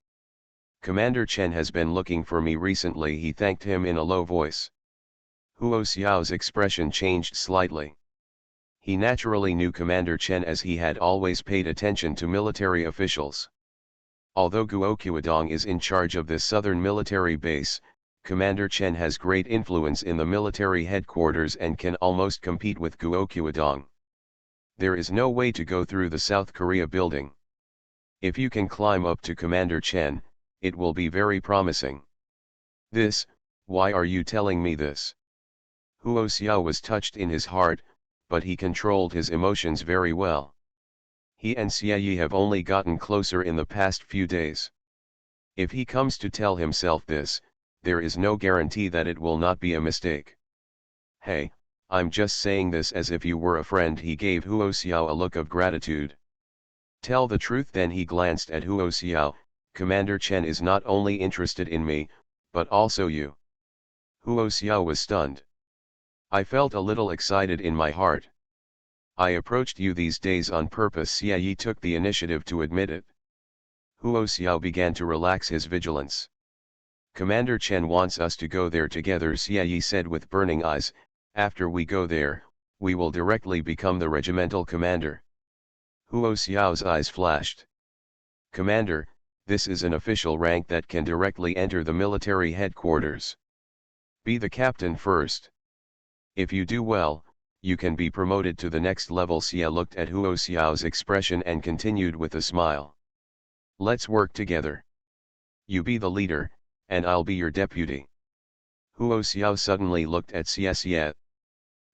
Commander Chen has been looking for me recently, he thanked him in a low voice. Huo Xiao's expression changed slightly. He naturally knew Commander Chen as he had always paid attention to military officials. Although Guo Qiudong is in charge of this southern military base, Commander Chen has great influence in the military headquarters and can almost compete with Guo Qiudong. There is no way to go through the South Korea building. If you can climb up to Commander Chen, it will be very promising. Why are you telling me this? Huo Xiao was touched in his heart, but he controlled his emotions very well. He and Xie Yi have only gotten closer in the past few days. If he comes to tell himself this, there is no guarantee that it will not be a mistake. Hey, I'm just saying this as if you were a friend. He gave Huo Xiao a look of gratitude. Tell the truth. Then he glanced at Huo Xiao. Commander Chen is not only interested in me, but also you. Huo Xiao was stunned. I felt a little excited in my heart. I approached you these days on purpose. Xie Yi took the initiative to admit it. Huo Xiao began to relax his vigilance. Commander Chen wants us to go there together, Xie Yi said with burning eyes. After we go there, we will directly become the regimental commander. Huo Xiao's eyes flashed. Commander, this is an official rank that can directly enter the military headquarters. Be the captain first. If you do well, you can be promoted to the next level. Xie looked at Huo Xiao's expression and continued with a smile. Let's work together. You be the leader, and I'll be your deputy. Huo Xiao suddenly looked at Xie.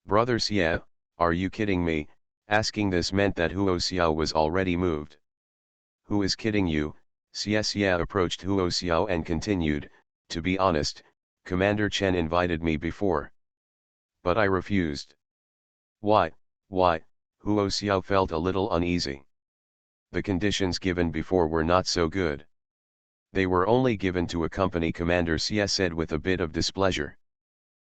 Brother Xie, are you kidding me? Asking this meant that Huo Xiao was already moved. Who is kidding you? Xie approached Huo Xiao and continued, to be honest, Commander Chen invited me before. But I refused. Why? Huo Xiao felt a little uneasy. The conditions given before were not so good. They were only given to accompany Commander. Xie said with a bit of displeasure.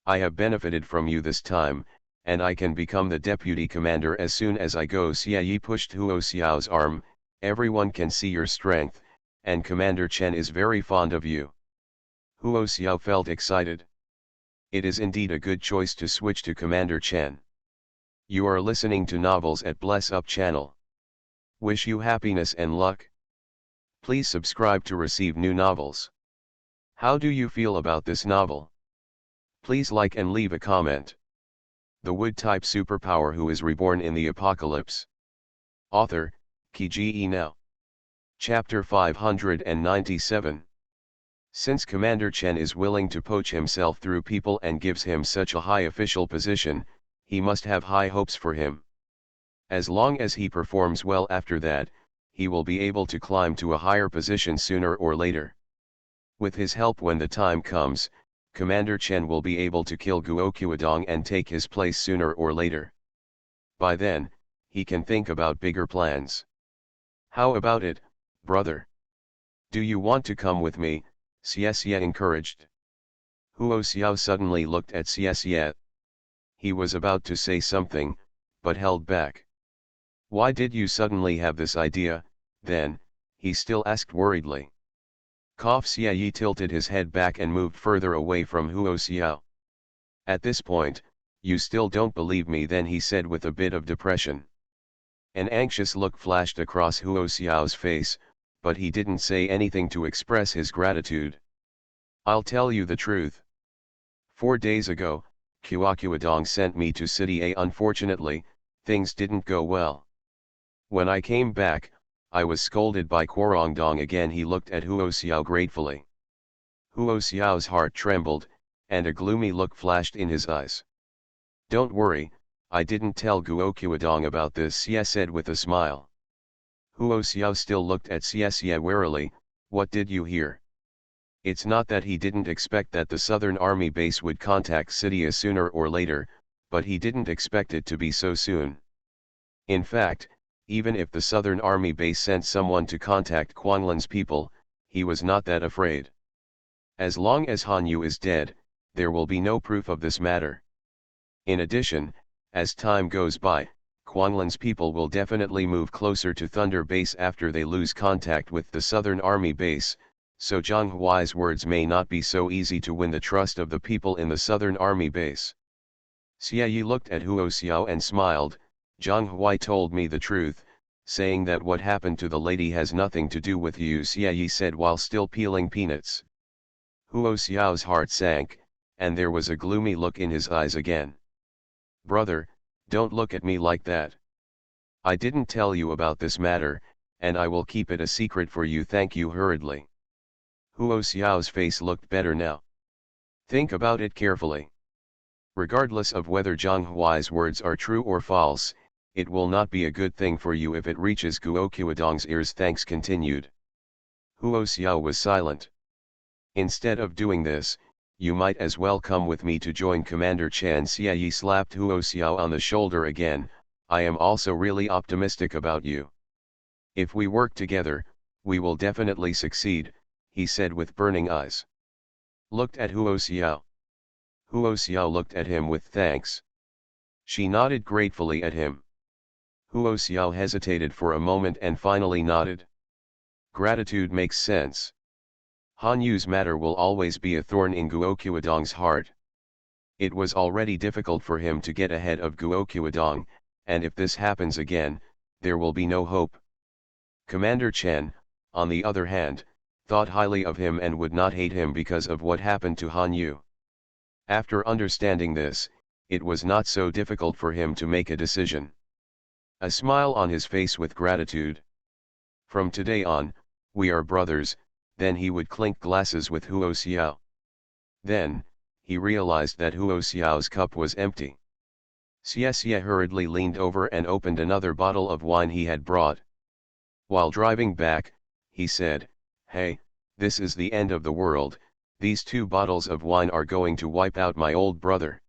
I have benefited from you this time, and I can become the deputy commander as soon as I go. Xie Yi pushed Huo Xiao's arm. Everyone can see your strength, and Commander Chen is very fond of you. Huo Xiao felt excited. It is indeed a good choice to switch to Commander Chen. You are listening to Novels at Bless Up channel. Wish you happiness and luck. Please subscribe to receive new novels. How do you feel about this novel? Please like and leave a comment. The Wood-type superpower who is reborn in the apocalypse. Author, Ki Now. Chapter 597. Since Commander Chen is willing to poach himself through people and gives him such a high official position, he must have high hopes for him. As long as he performs well after that, he will be able to climb to a higher position sooner or later. With his help when the time comes, Commander Chen will be able to kill Guo Qiudong and take his place sooner or later. By then, he can think about bigger plans. How about it, brother? Do you want to come with me? Xie encouraged. Huo Xiao suddenly looked at Xie. He was about to say something, but held back. Why did you suddenly have this idea, then? He still asked worriedly. Xie tilted his head back and moved further away from Huo Xiao. At this point, you still don't believe me then, he said with a bit of depression. An anxious look flashed across Huo Xiao's face, but he didn't say anything to express his gratitude. I'll tell you the truth. 4 days ago, Dong sent me to City A. Unfortunately, things didn't go well. When I came back, I was scolded by Dong again. He looked at Xiao gratefully. Xiao's heart trembled, and a gloomy look flashed in his eyes. Don't worry, I didn't tell Dong about this, Xie said with a smile. Xiao still looked at Xie warily. What did you hear? It's not that he didn't expect that the Southern Army base would contact City A sooner or later, but he didn't expect it to be so soon. In fact, even if the Southern Army base sent someone to contact Quanlan's people, he was not that afraid. As long as Han Yu is dead, there will be no proof of this matter. In addition, as time goes by, Quanlan's people will definitely move closer to Thunder Base after they lose contact with the Southern Army base, so Zhang Huai's words may not be so easy to win the trust of the people in the Southern Army base. Xie Yi looked at Xiao and smiled. Zhang Huai told me the truth, saying that what happened to the lady has nothing to do with you, Xie Yi said while still peeling peanuts. Xiao's heart sank, and there was a gloomy look in his eyes again. Brother, don't look at me like that. I didn't tell you about this matter, and I will keep it a secret for you. Thank you. Hurriedly. Xiao's face looked better now. Think about it carefully. Regardless of whether Zhang Huai's words are true or false, it will not be a good thing for you if it reaches Dong's ears. Thanks continued. Xiao was silent. Instead of doing this, you might as well come with me to join Commander Chen. Xie Yi slapped Xiao on the shoulder again. I am also really optimistic about you. If we work together, we will definitely succeed, he said with burning eyes. Looked at Xiao. Xiao looked at him with thanks. She nodded gratefully at him. Xiao hesitated for a moment and finally nodded. Gratitude makes sense. Han Yu's matter will always be a thorn in Dong's heart. It was already difficult for him to get ahead of Dong, and if this happens again, there will be no hope. Commander Chen, on the other hand, thought highly of him and would not hate him because of what happened to Han Yu. After understanding this, it was not so difficult for him to make a decision. A smile on his face with gratitude. From today on, we are brothers. Then he would clink glasses with Xiao. Then, he realized that Xiao's cup was empty. Xie hurriedly leaned over and opened another bottle of wine he had brought. While driving back, he said, "Hey, this is the end of the world. These 2 bottles of wine are going to wipe out my old brother."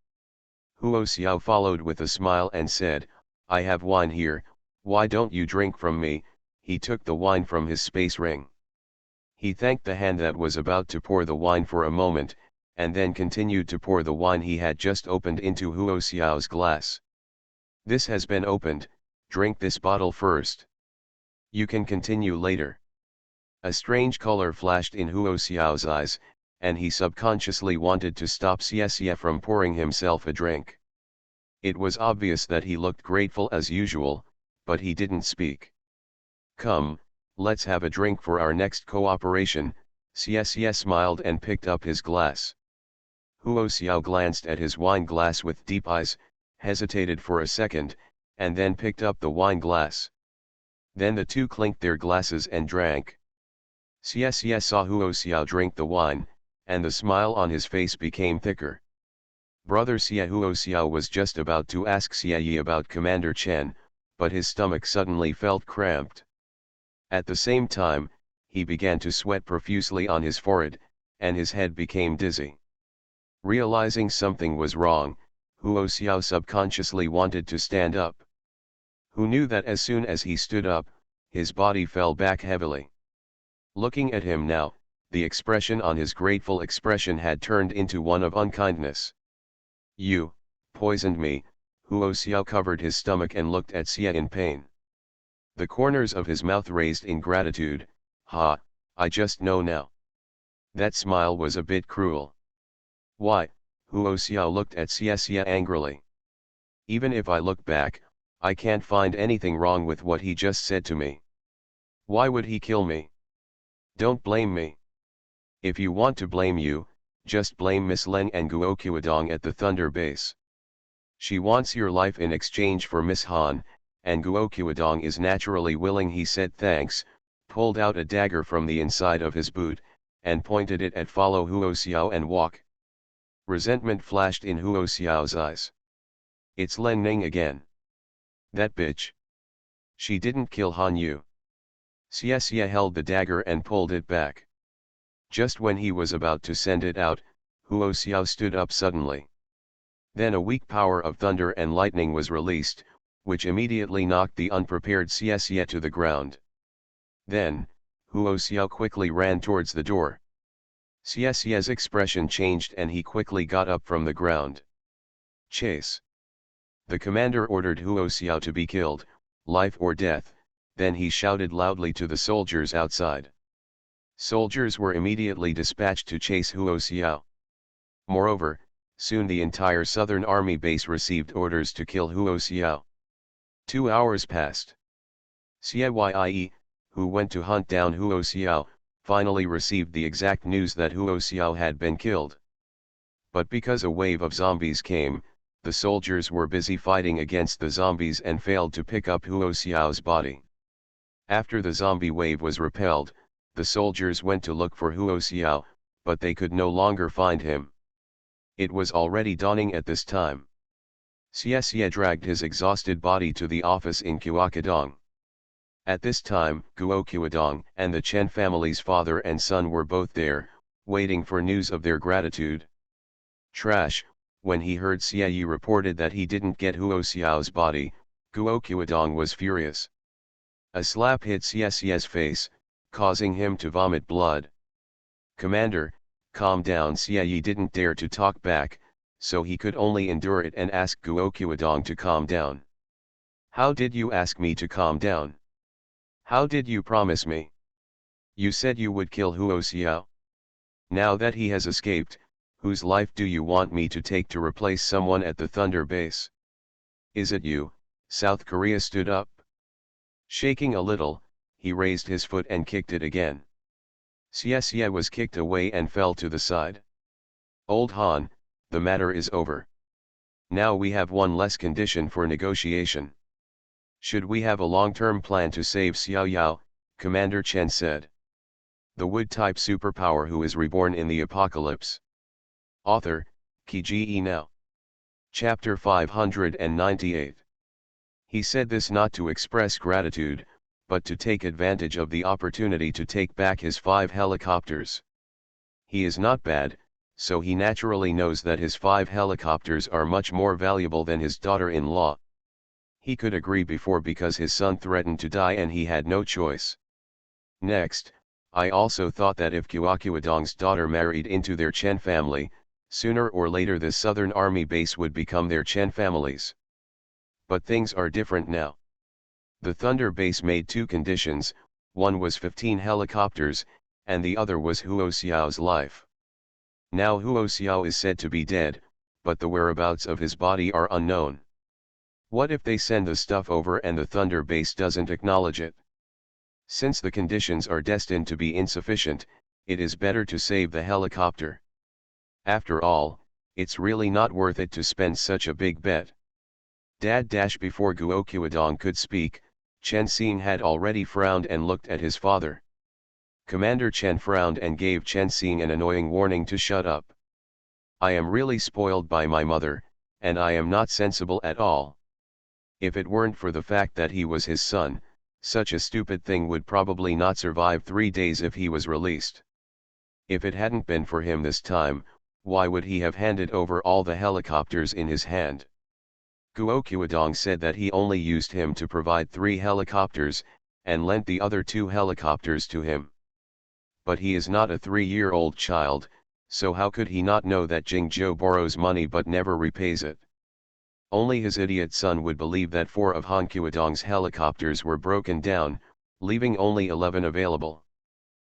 Xiao followed with a smile and said, "I have wine here, why don't you drink from me?" He took the wine from his space ring. He thanked the hand that was about to pour the wine for a moment, and then continued to pour the wine he had just opened into Xiao's glass. "This has been opened, drink this bottle first. You can continue later." A strange color flashed in Xiao's eyes, and he subconsciously wanted to stop Xie from pouring himself a drink. It was obvious that he looked grateful as usual, but he didn't speak. "Come, let's have a drink for our next cooperation," Xie smiled and picked up his glass. Xiao glanced at his wine glass with deep eyes, hesitated for a second, and then picked up the wine glass. Then the two clinked their glasses and drank. Xie saw Xiao drink the wine, and the smile on his face became thicker. Brother Xiao was just about to ask Xie Yi about Commander Chen, but his stomach suddenly felt cramped. At the same time, he began to sweat profusely on his forehead, and his head became dizzy. Realizing something was wrong, Xiao subconsciously wanted to stand up. Who knew that as soon as he stood up, his body fell back heavily. Looking at him now, the expression on his grateful expression had turned into one of unkindness. "You poisoned me." Xiao covered his stomach and looked at Xie in pain. The corners of his mouth raised in gratitude. "Ha, I just know now." That smile was a bit cruel. "Why?" Xiao looked at Xie angrily. "Even if I look back, I can't find anything wrong with what he just said to me. Why would he kill me? Don't blame me. If you want to blame you, Just blame Miss Leng and Guoqiudong at the Thunder Base. She wants your life in exchange for Miss Han, and Guoqiudong is naturally willing. He said thanks, pulled out a dagger from the inside of his boot, and pointed it at follow Huo Xiao and walk. Resentment flashed in Huo Xiao's eyes. It's Leng Ning again. That bitch. She didn't kill Han Yu. Xie held the dagger and pulled it back. Just when he was about to send it out, Huo Xiao stood up suddenly. Then a weak power of thunder and lightning was released, which immediately knocked the unprepared Xie to the ground. Then, Huo Xiao quickly ran towards the door. Xie's expression changed and he quickly got up from the ground. Chase. The commander ordered Huo Xiao to be killed, life or death, then he shouted loudly to the soldiers outside. Soldiers were immediately dispatched to chase Huo Xiao. Moreover, soon the entire Southern Army base received orders to kill Huo Xiao. 2 hours passed. Xie, who went to hunt down Huo Xiao, finally received the exact news that Huo Xiao had been killed. But because a wave of zombies came, the soldiers were busy fighting against the zombies and failed to pick up Huo Xiao's body. After the zombie wave was repelled, the soldiers went to look for Huo Xiao, but they could no longer find him. It was already dawning at this time. Xie dragged his exhausted body to the office in Guoqiudong. At this time, Guoqiudong and the Chen family's father and son were both there, waiting for news of their gratitude. Trash, when he heard Xie reported that he didn't get Huo Xiao's body, Guoqiudong was furious. A slap hit Xie's face, causing him to vomit blood. Commander, calm down. Xie didn't dare to talk back, so he could only endure it and ask Guoqiudong to calm down. How did you ask me to calm down? How did you promise me? You said you would kill Huo Xiao. Now that he has escaped, whose life do you want me to take to replace someone at the Thunder Base? Is it you? South Korea stood up. Shaking a little, he raised his foot and kicked it again. Xie was kicked away and fell to the side. Old Han, the matter is over. Now we have one less condition for negotiation. Should we have a long-term plan to save Xiao Yao? Commander Chen said. The wood-type superpower who is reborn in the apocalypse. Author, Qi Now. Chapter 598. He said this not to express gratitude, but to take advantage of the opportunity to take back his 5 helicopters. He is not bad, so he naturally knows that his 5 helicopters are much more valuable than his daughter-in-law. He could agree before because his son threatened to die and he had no choice. Next, I also thought that if Guoqiudong's daughter married into their Chen family, sooner or later this Southern Army base would become their Chen families. But things are different now. The Thunder Base made 2 conditions, one was 15 helicopters, and the other was Huo Xiao's life. Now Huo Xiao is said to be dead, but the whereabouts of his body are unknown. What if they send the stuff over and the Thunder Base doesn't acknowledge it? Since the conditions are destined to be insufficient, it is better to save the helicopter. After all, it's really not worth it to spend such a big bet. Before Guoqiudong could speak, Chen Xing had already frowned and looked at his father. Commander Chen frowned and gave Chen Xing an annoying warning to shut up. I am really spoiled by my mother, and I am not sensible at all. If it weren't for the fact that he was his son, such a stupid thing would probably not survive 3 days if he was released. If it hadn't been for him this time, why would he have handed over all the helicopters in his hand? Guoqiudong said that he only used him to provide 3 helicopters, and lent the other 2 helicopters to him. But he is not a 3-year-old child, so how could he not know that Jingzhou borrows money but never repays it? Only his idiot son would believe that 4 of Han Qiudong's helicopters were broken down, leaving only 11 available.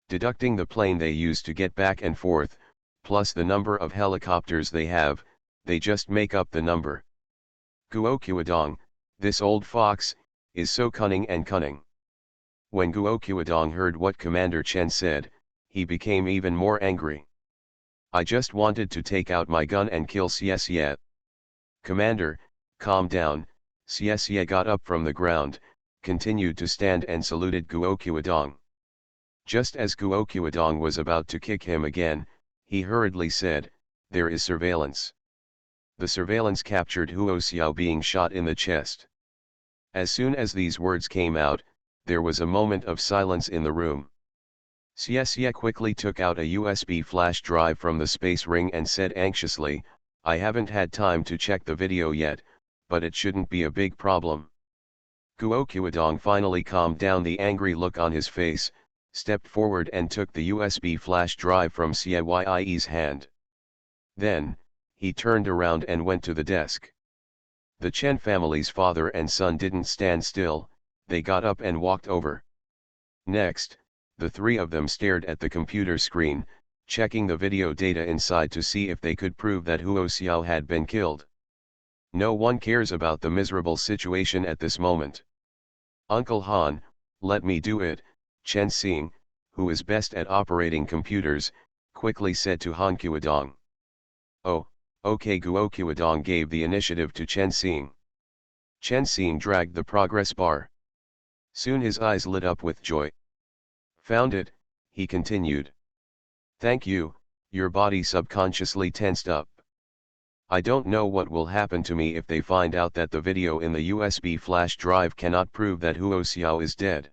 Deducting the plane they use to get back and forth, plus the number of helicopters they have, they just make up the number. Guoqiudong, this old fox, is so cunning and cunning. When Guoqiudong heard what Commander Chen said, he became even more angry. I just wanted to take out my gun and kill Xie. Commander, calm down. Xie got up from the ground, continued to stand and saluted Guo Qiudong. Just as Guo Qiudong was about to kick him again, he hurriedly said, "There is surveillance." The surveillance captured Huo Xiao being shot in the chest. As soon as these words came out, there was a moment of silence in the room. Xie quickly took out a USB flash drive from the space ring and said anxiously, "I haven't had time to check the video yet, but it shouldn't be a big problem." Guo Qiudong finally calmed down the angry look on his face, stepped forward and took the USB flash drive from Xiey's hand. Then, he turned around and went to the desk. The Chen family's father and son didn't stand still, they got up and walked over. Next, the three of them stared at the computer screen, checking the video data inside to see if they could prove that Huo Xiao had been killed. No one cares about the miserable situation at this moment. "Uncle Han, let me do it," Chen Xing, who is best at operating computers, quickly said to Han Qiudong. "Oh, okay." Guo Qiudong gave the initiative to Chen Xing. Chen Xing dragged the progress bar. Soon his eyes lit up with joy. "Found it," he continued. "Thank you." Your body subconsciously tensed up. "I don't know what will happen to me if they find out that the video in the USB flash drive cannot prove that Huo Xiao is dead."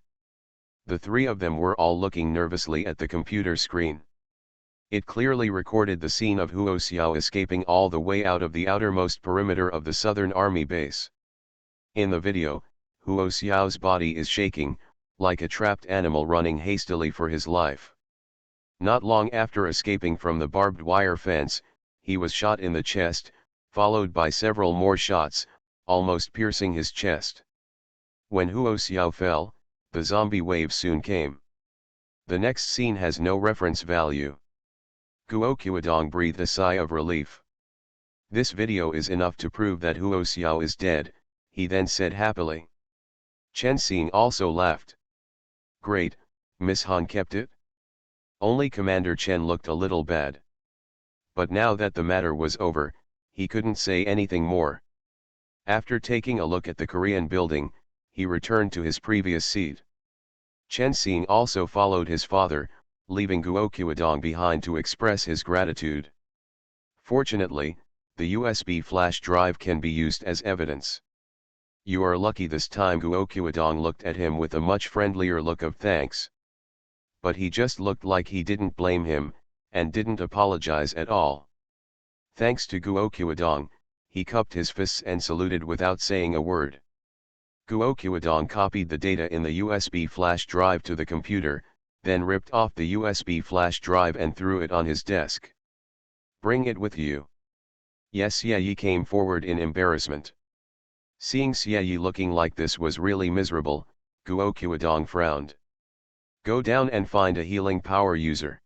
The three of them were all looking nervously at the computer screen. It clearly recorded the scene of Huo Xiao escaping all the way out of the outermost perimeter of the Southern Army base. In the video, Huo Xiao's body is shaking, like a trapped animal running hastily for his life. Not long after escaping from the barbed wire fence, he was shot in the chest, followed by several more shots, almost piercing his chest. When Huo Xiao fell, the zombie wave soon came. The next scene has no reference value. Guo Qiudong breathed a sigh of relief. "This video is enough to prove that Huo Xiao is dead," he then said happily. Chen Xing also laughed. "Great, Miss Han kept it?" Only Commander Chen looked a little bad. But now that the matter was over, he couldn't say anything more. After taking a look at the Korean building, he returned to his previous seat. Chen Xing also followed his father, leaving Guo Qiudong behind to express his gratitude. Fortunately, the USB flash drive can be used as evidence. "You are lucky this time." Guo Qiudong looked at him with a much friendlier look of thanks. But he just looked like he didn't blame him, and didn't apologize at all. Thanks to Guo Qiudong, he cupped his fists and saluted without saying a word. Guo Qiudong copied the data in the USB flash drive to the computer, then ripped off the USB flash drive and threw it on his desk. "Bring it with you." Yes, Xie came forward in embarrassment. Seeing Xie looking like this was really miserable, Guo Qiudong frowned. "Go down and find a healing power user.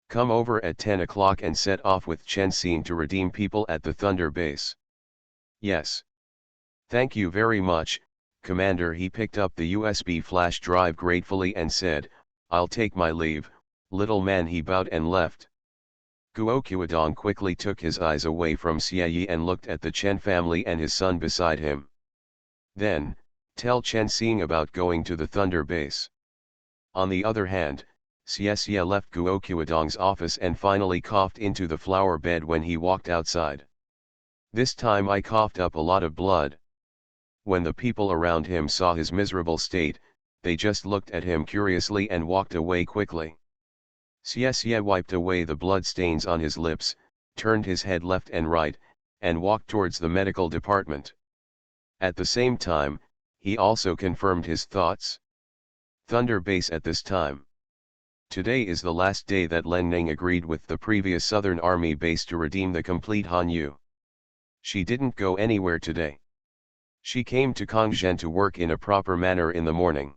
Come over at 10 o'clock and set off with Chen Xing to redeem people at the Thunder base." "Yes. Thank you very much, Commander." He picked up the USB flash drive gratefully and said, "I'll take my leave, little man." He bowed and left. Guo Qiudong quickly took his eyes away from Xie and looked at the Chen family and his son beside him. Then, "Tell Chen Xing about going to the Thunder base." On the other hand, Xie left Guo Qiudong's office and finally coughed into the flower bed when he walked outside. "This time I coughed up a lot of blood." When the people around him saw his miserable state, they just looked at him curiously and walked away quickly. Xie wiped away the blood stains on his lips, turned his head left and right, and walked towards the medical department. At the same time, he also confirmed his thoughts. Thunder base at this time. Today is the last day that Len Ning agreed with the previous Southern Army base to redeem the complete Hanyu. She didn't go anywhere today. She came to Kongzhen to work in a proper manner in the morning.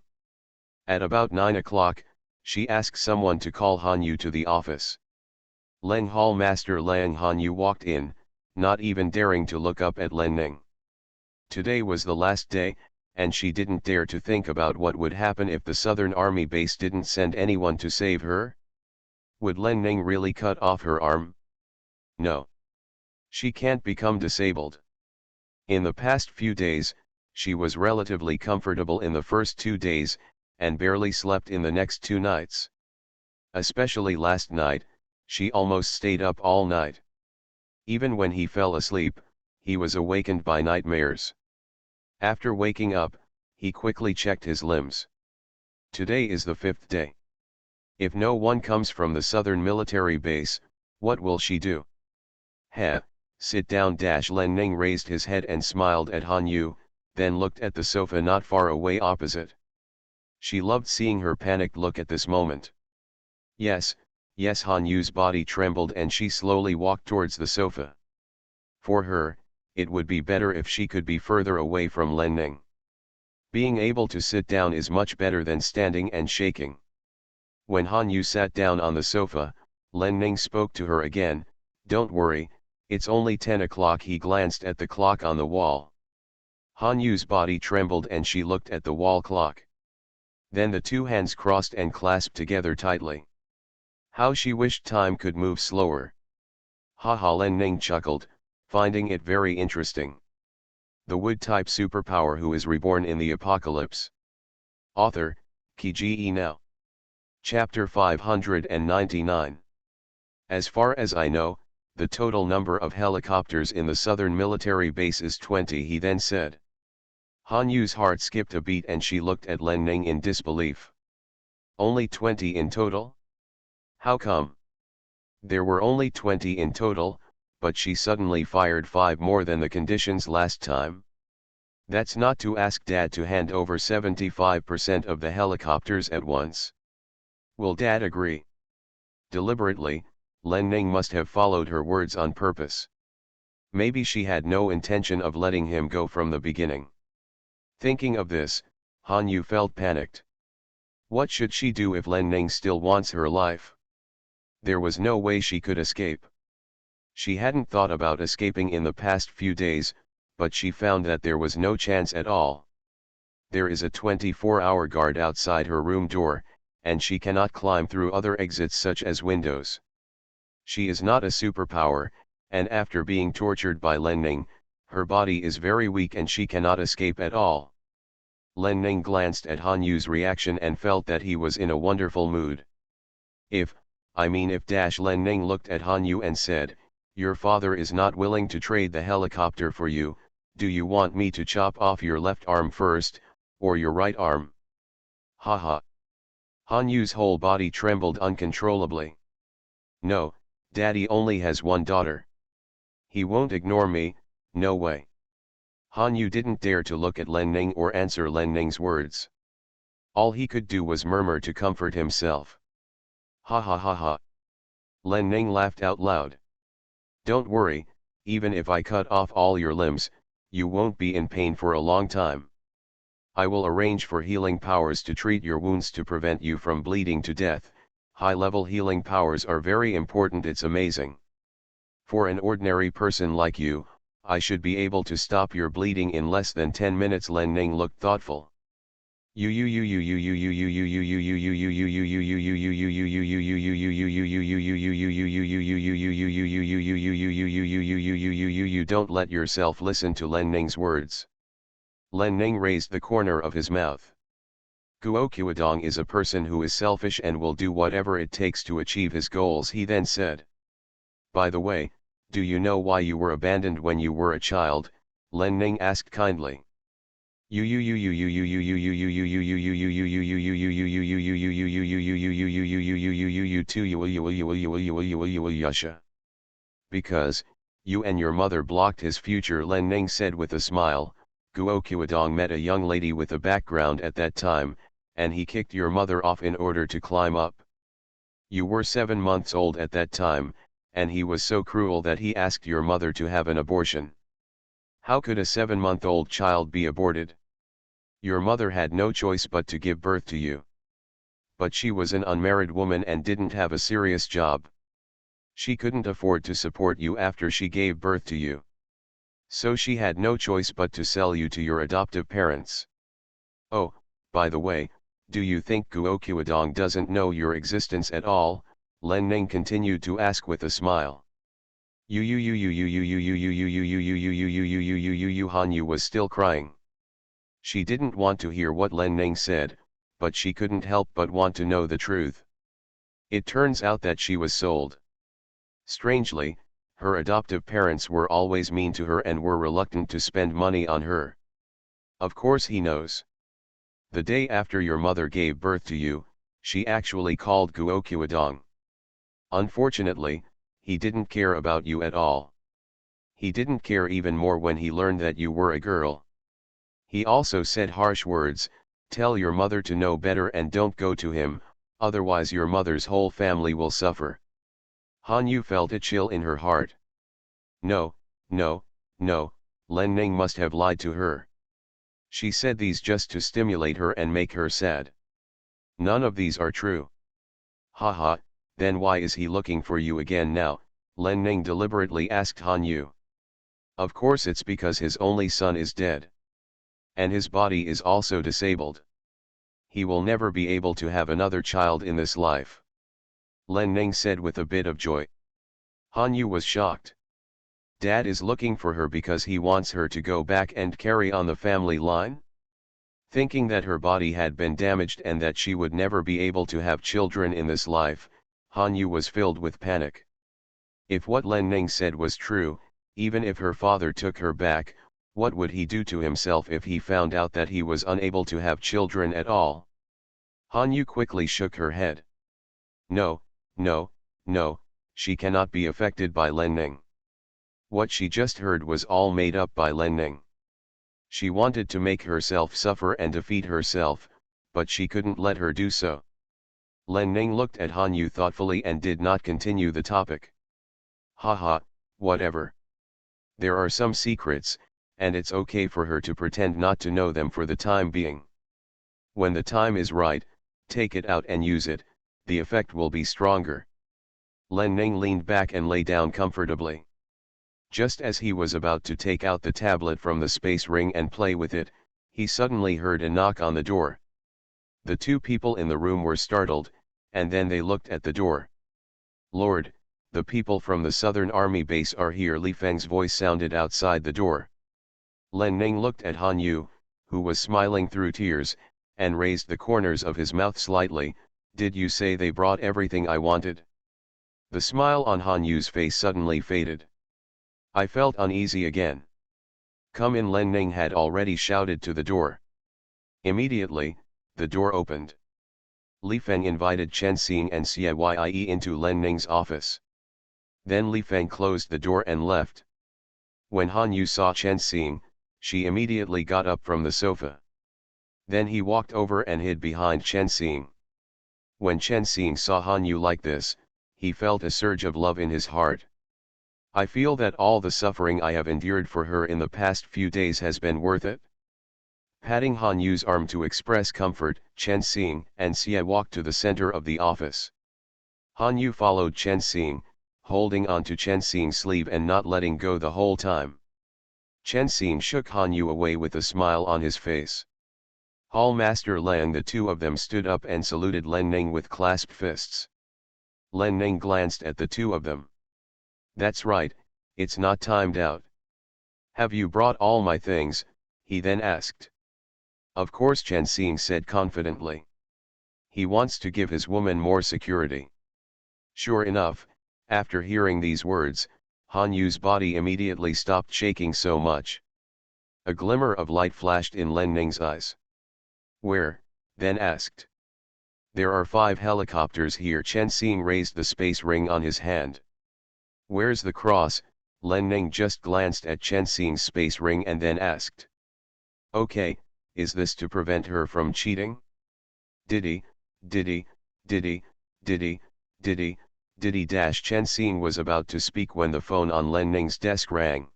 At about 9 o'clock, she asked someone to call Hanyu to the office. Leng Hall Master Lang Hanyu walked in, not even daring to look up at Len Ning. Today was the last day, and she didn't dare to think about what would happen if the Southern Army base didn't send anyone to save her. Would Len Ning really cut off her arm? No. She can't become disabled. In the past few days, she was relatively comfortable in the first 2 days, and barely slept in the next 2 nights. Especially last night, she almost stayed up all night. Even when he fell asleep, he was awakened by nightmares. After waking up, he quickly checked his limbs. Today is the 5th day. If no one comes from the southern military base, what will she do? Sit down. Len Ning raised his head and smiled at Han Yu, then looked at the sofa not far away opposite. She loved seeing her panicked look at this moment. Yes, Han Yu's body trembled and she slowly walked towards the sofa. For her, it would be better if she could be further away from Len Ning. Being able to sit down is much better than standing and shaking. When Han Yu sat down on the sofa, Len Ning spoke to her again. Don't worry, it's only 10 o'clock. He glanced at the clock on the wall. Han Yu's body trembled and she looked at the wall clock. Then the two hands crossed and clasped together tightly. How she wished time could move slower. Haha, Len Ning chuckled, finding it very interesting. The wood-type superpower who is reborn in the apocalypse. Author, Kiji Now. Chapter 599. As far as I know, the total number of helicopters in the southern military base is 20, he then said. Han Yu's heart skipped a beat and she looked at Len Ning in disbelief. Only 20 in total? How come? There were only 20 in total, but she suddenly fired 5 more than the conditions last time. That's not to ask Dad to hand over 75% of the helicopters at once. Will Dad agree? Deliberately, Len Ning must have followed her words on purpose. Maybe she had no intention of letting him go from the beginning. Thinking of this, Han Yu felt panicked. What should she do if Len Ning still wants her life? There was no way she could escape. She hadn't thought about escaping in the past few days, but she found that there was no chance at all. There is a 24-hour guard outside her room door, and she cannot climb through other exits such as windows. She is not a superpower, and after being tortured by Len Ning, her body is very weak and she cannot escape at all. Len Ning glanced at Han Yu's reaction and felt that he was in a wonderful mood. If Len Ning looked at Han Yu and said, "Your father is not willing to trade the helicopter for you, do you want me to chop off your left arm first, or your right arm?" Haha. Han Yu's whole body trembled uncontrollably. No, Daddy only has one daughter. He won't ignore me, no way. Han Yu didn't dare to look at Len Ning or answer Len Ning's words. All he could do was murmur to comfort himself. Ha ha ha ha. Len Ning laughed out loud. Don't worry, even if I cut off all your limbs, you won't be in pain for a long time. I will arrange for healing powers to treat your wounds to prevent you from bleeding to death. High-level healing powers are very important, it's amazing. For an ordinary person like you, I should be able to stop your bleeding in less than 10 minutes. Len Ning looked thoughtful. You don't let yourself listen to Len Ning's words. Len Ning raised the corner of his mouth. Guo Qiudong is a person who is selfish and will do whatever it takes to achieve his goals, he then said. By the way, do you know why you were abandoned when you were a child? Len Ning asked kindly. Because you and your mother blocked his future, Len Ning said with a smile. Guo Qiudong met a young lady with a background at that time, and he kicked your mother off in order to climb up. You were 7 months old at that time, and he was so cruel that he asked your mother to have an abortion. How could a 7-month-old child be aborted? Your mother had no choice but to give birth to you. But she was an unmarried woman and didn't have a serious job. She couldn't afford to support you after she gave birth to you. So she had no choice but to sell you to your adoptive parents. Oh, by the way, do you think Guo Qiudong doesn't know your existence at all? Len Ning continued to ask with a smile. Han Yu was still crying. She didn't want to hear what Len Ning said, but she couldn't help but want to know the truth. It turns out that she was sold. Strangely, her adoptive parents were always mean to her and were reluctant to spend money on her. Of course he knows. The day after your mother gave birth to you, she actually called Guokuadong. Unfortunately, he didn't care about you at all. He didn't care even more when he learned that you were a girl. He also said harsh words, tell your mother to know better and don't go to him, otherwise your mother's whole family will suffer. Han Yu felt a chill in her heart. No, no, no, Len Ning must have lied to her. She said these just to stimulate her and make her sad. None of these are true. Haha, then why is he looking for you again now? Len Ning deliberately asked Han Yu. Of course it's because his only son is dead. And his body is also disabled. He will never be able to have another child in this life. Len Ning said with a bit of joy. Han Yu was shocked. Dad is looking for her because he wants her to go back and carry on the family line? Thinking that her body had been damaged and that she would never be able to have children in this life, Han Yu was filled with panic. If what Len Ning said was true, even if her father took her back, what would he do to himself if he found out that he was unable to have children at all? Han Yu quickly shook her head. No, no, no, she cannot be affected by Len Ning. What she just heard was all made up by Len Ning. She wanted to make herself suffer and defeat herself, but she couldn't let her do so. Len Ning looked at Han Yu thoughtfully and did not continue the topic. Haha, whatever. There are some secrets, and it's okay for her to pretend not to know them for the time being. When the time is right, take it out and use it, the effect will be stronger. Len Ning leaned back and lay down comfortably. Just as he was about to take out the tablet from the space ring and play with it, he suddenly heard a knock on the door. The two people in the room were startled, and then they looked at the door. Lord, the people from the Southern Army base are here. Li Feng's voice sounded outside the door. Len Ning looked at Han Yu, who was smiling through tears, and raised the corners of his mouth slightly. Did you say they brought everything I wanted? The smile on Han Yu's face suddenly faded. I felt uneasy again. Come in. Len Ning had already shouted to the door. Immediately, the door opened. Li Feng invited Chen Xing and Xie into Len Ning's office. Then Li Feng closed the door and left. When Han Yu saw Chen Xing, she immediately got up from the sofa. Then he walked over and hid behind Chen Xing. When Chen Xing saw Han Yu like this, he felt a surge of love in his heart. I feel that all the suffering I have endured for her in the past few days has been worth it. Patting Han Yu's arm to express comfort, Chen Xing and Xie walked to the center of the office. Han Yu followed Chen Xing, holding on to Chen Xing's sleeve and not letting go the whole time. Chen Xing shook Han Yu away with a smile on his face. Hall Master Lang. The two of them stood up and saluted Len Ning with clasped fists. Len Ning glanced at the two of them. That's right, it's not timed out. Have you brought all my things? He then asked. Of course, Chen Xing said confidently. He wants to give his woman more security. Sure enough, after hearing these words, Han Yu's body immediately stopped shaking so much. A glimmer of light flashed in Len Ning's eyes. Where? Then asked. There are 5 helicopters here. Chen Xing raised the space ring on his hand. Where's the cross? Len Ning just glanced at Chen Xing's space ring and then asked. Okay, is this to prevent her from cheating? Diddy, diddy, diddy, diddy, diddy, diddy dash. Chen Xing was about to speak when the phone on Len Ning's desk rang.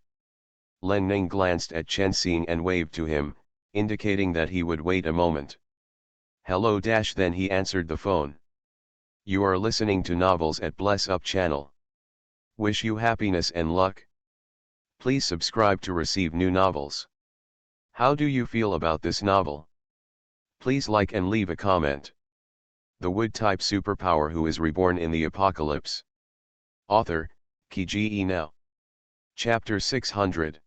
Len Ning glanced at Chen Xing and waved to him, indicating that he would wait a moment. Hello dash. Then he answered the phone. You are listening to Novels at Bless Up channel. Wish you happiness and luck. Please subscribe to receive new novels. How do you feel about this novel? Please like and leave a comment. The Wood-type superpower who is reborn in the apocalypse. Author, Kiji Now. Chapter 600.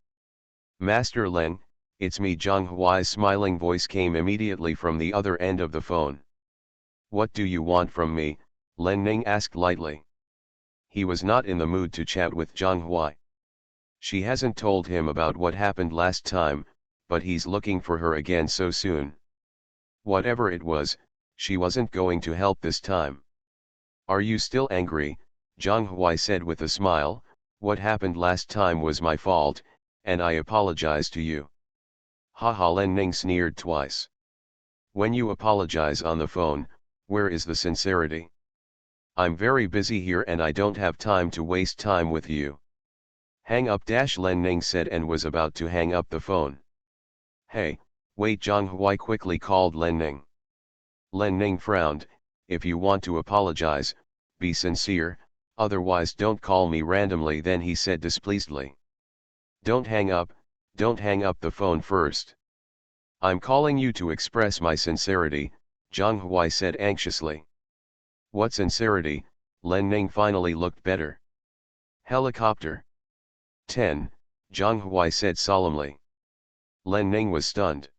Master Len, it's me. Zhang Huai's smiling voice came immediately from the other end of the phone. What do you want from me? Len Ning asked lightly. He was not in the mood to chat with Zhang Huai. She hasn't told him about what happened last time, but he's looking for her again so soon. Whatever it was, she wasn't going to help this time. Are you still angry? Zhang Huai said with a smile. What happened last time was my fault, and I apologize to you. Haha, Len Ning sneered twice. When you apologize on the phone, where is the sincerity? I'm very busy here and I don't have time to waste time with you. Hang up, Len Ning said and was about to hang up the phone. Hey, wait, Zhang Huai quickly called Len Ning. Len Ning frowned. If you want to apologize, be sincere, otherwise don't call me randomly, then he said displeasedly. Don't hang up the phone first. I'm calling you to express my sincerity, Zhang Huai said anxiously. What sincerity? Len Ning finally looked better. Helicopter. 10, Zhang Huai said solemnly. Len Ning was stunned.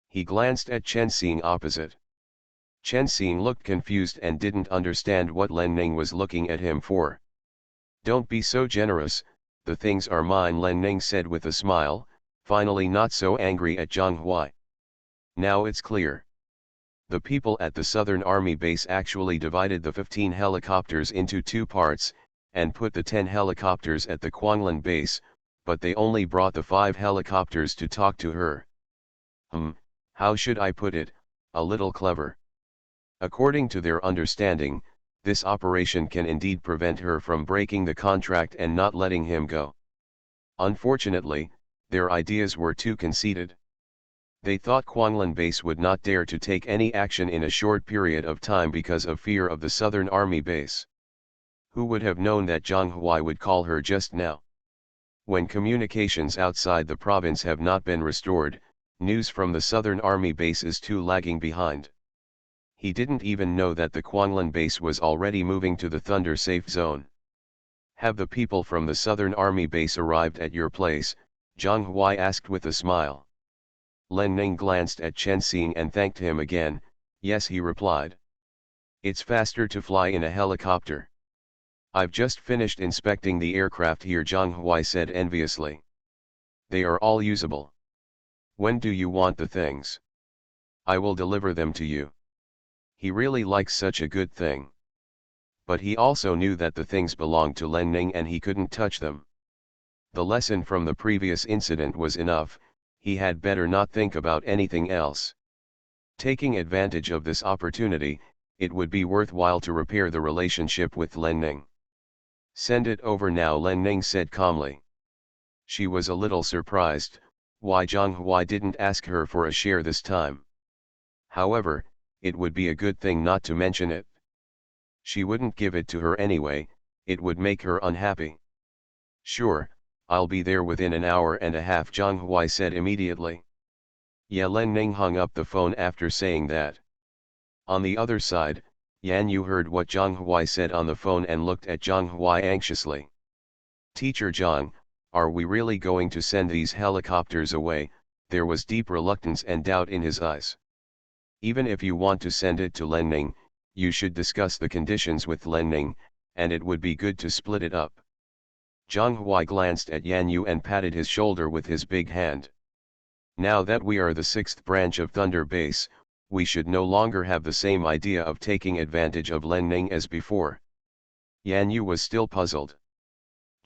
He glanced at Chen Xing opposite. Chen Xing looked confused and didn't understand what Len Ning was looking at him for. Don't be so generous, the things are mine, Len Ning said with a smile, finally not so angry at Zhang Huai. Now it's clear. The people at the Southern Army base actually divided the 15 helicopters into two parts, and put the 10 helicopters at the Quanglan base, but they only brought the 5 helicopters to talk to her. How should I put it, a little clever. According to their understanding, this operation can indeed prevent her from breaking the contract and not letting him go. Unfortunately, their ideas were too conceited. They thought Quanglan base would not dare to take any action in a short period of time because of fear of the Southern Army base. Who would have known that Zhang Huai would call her just now? When communications outside the province have not been restored, news from the Southern Army base is too lagging behind. He didn't even know that the Quanglan base was already moving to the Thunder safe zone. Have the people from the Southern Army base arrived at your place? Zhang Huai asked with a smile. Len Ning glanced at Chen Xing and thanked him again. Yes, he replied. It's faster to fly in a helicopter. I've just finished inspecting the aircraft here, Zhang Huai said enviously. They are all usable. When do you want the things? I will deliver them to you. He really likes such a good thing. But he also knew that the things belonged to Len Ning and he couldn't touch them. The lesson from the previous incident was enough, he had better not think about anything else. Taking advantage of this opportunity, it would be worthwhile to repair the relationship with Len Ning. Send it over now, Len Ning said calmly. She was a little surprised, why Zhang Huai didn't ask her for a share this time. However, it would be a good thing not to mention it. She wouldn't give it to her anyway, it would make her unhappy. Sure, I'll be there within an hour and a half, Zhang Huai said immediately. Yeah, Len Ning hung up the phone after saying that. On the other side, Yan Yu heard what Zhang Huai said on the phone and looked at Zhang Huai anxiously. Teacher Zhang, are we really going to send these helicopters away? There was deep reluctance and doubt in his eyes. Even if you want to send it to Len Ning, you should discuss the conditions with Len Ning, and it would be good to split it up. Zhang Huai glanced at Yan Yu and patted his shoulder with his big hand. Now that we are the 6th branch of Thunder Base, we should no longer have the same idea of taking advantage of Len Ning as before. Yan Yu was still puzzled.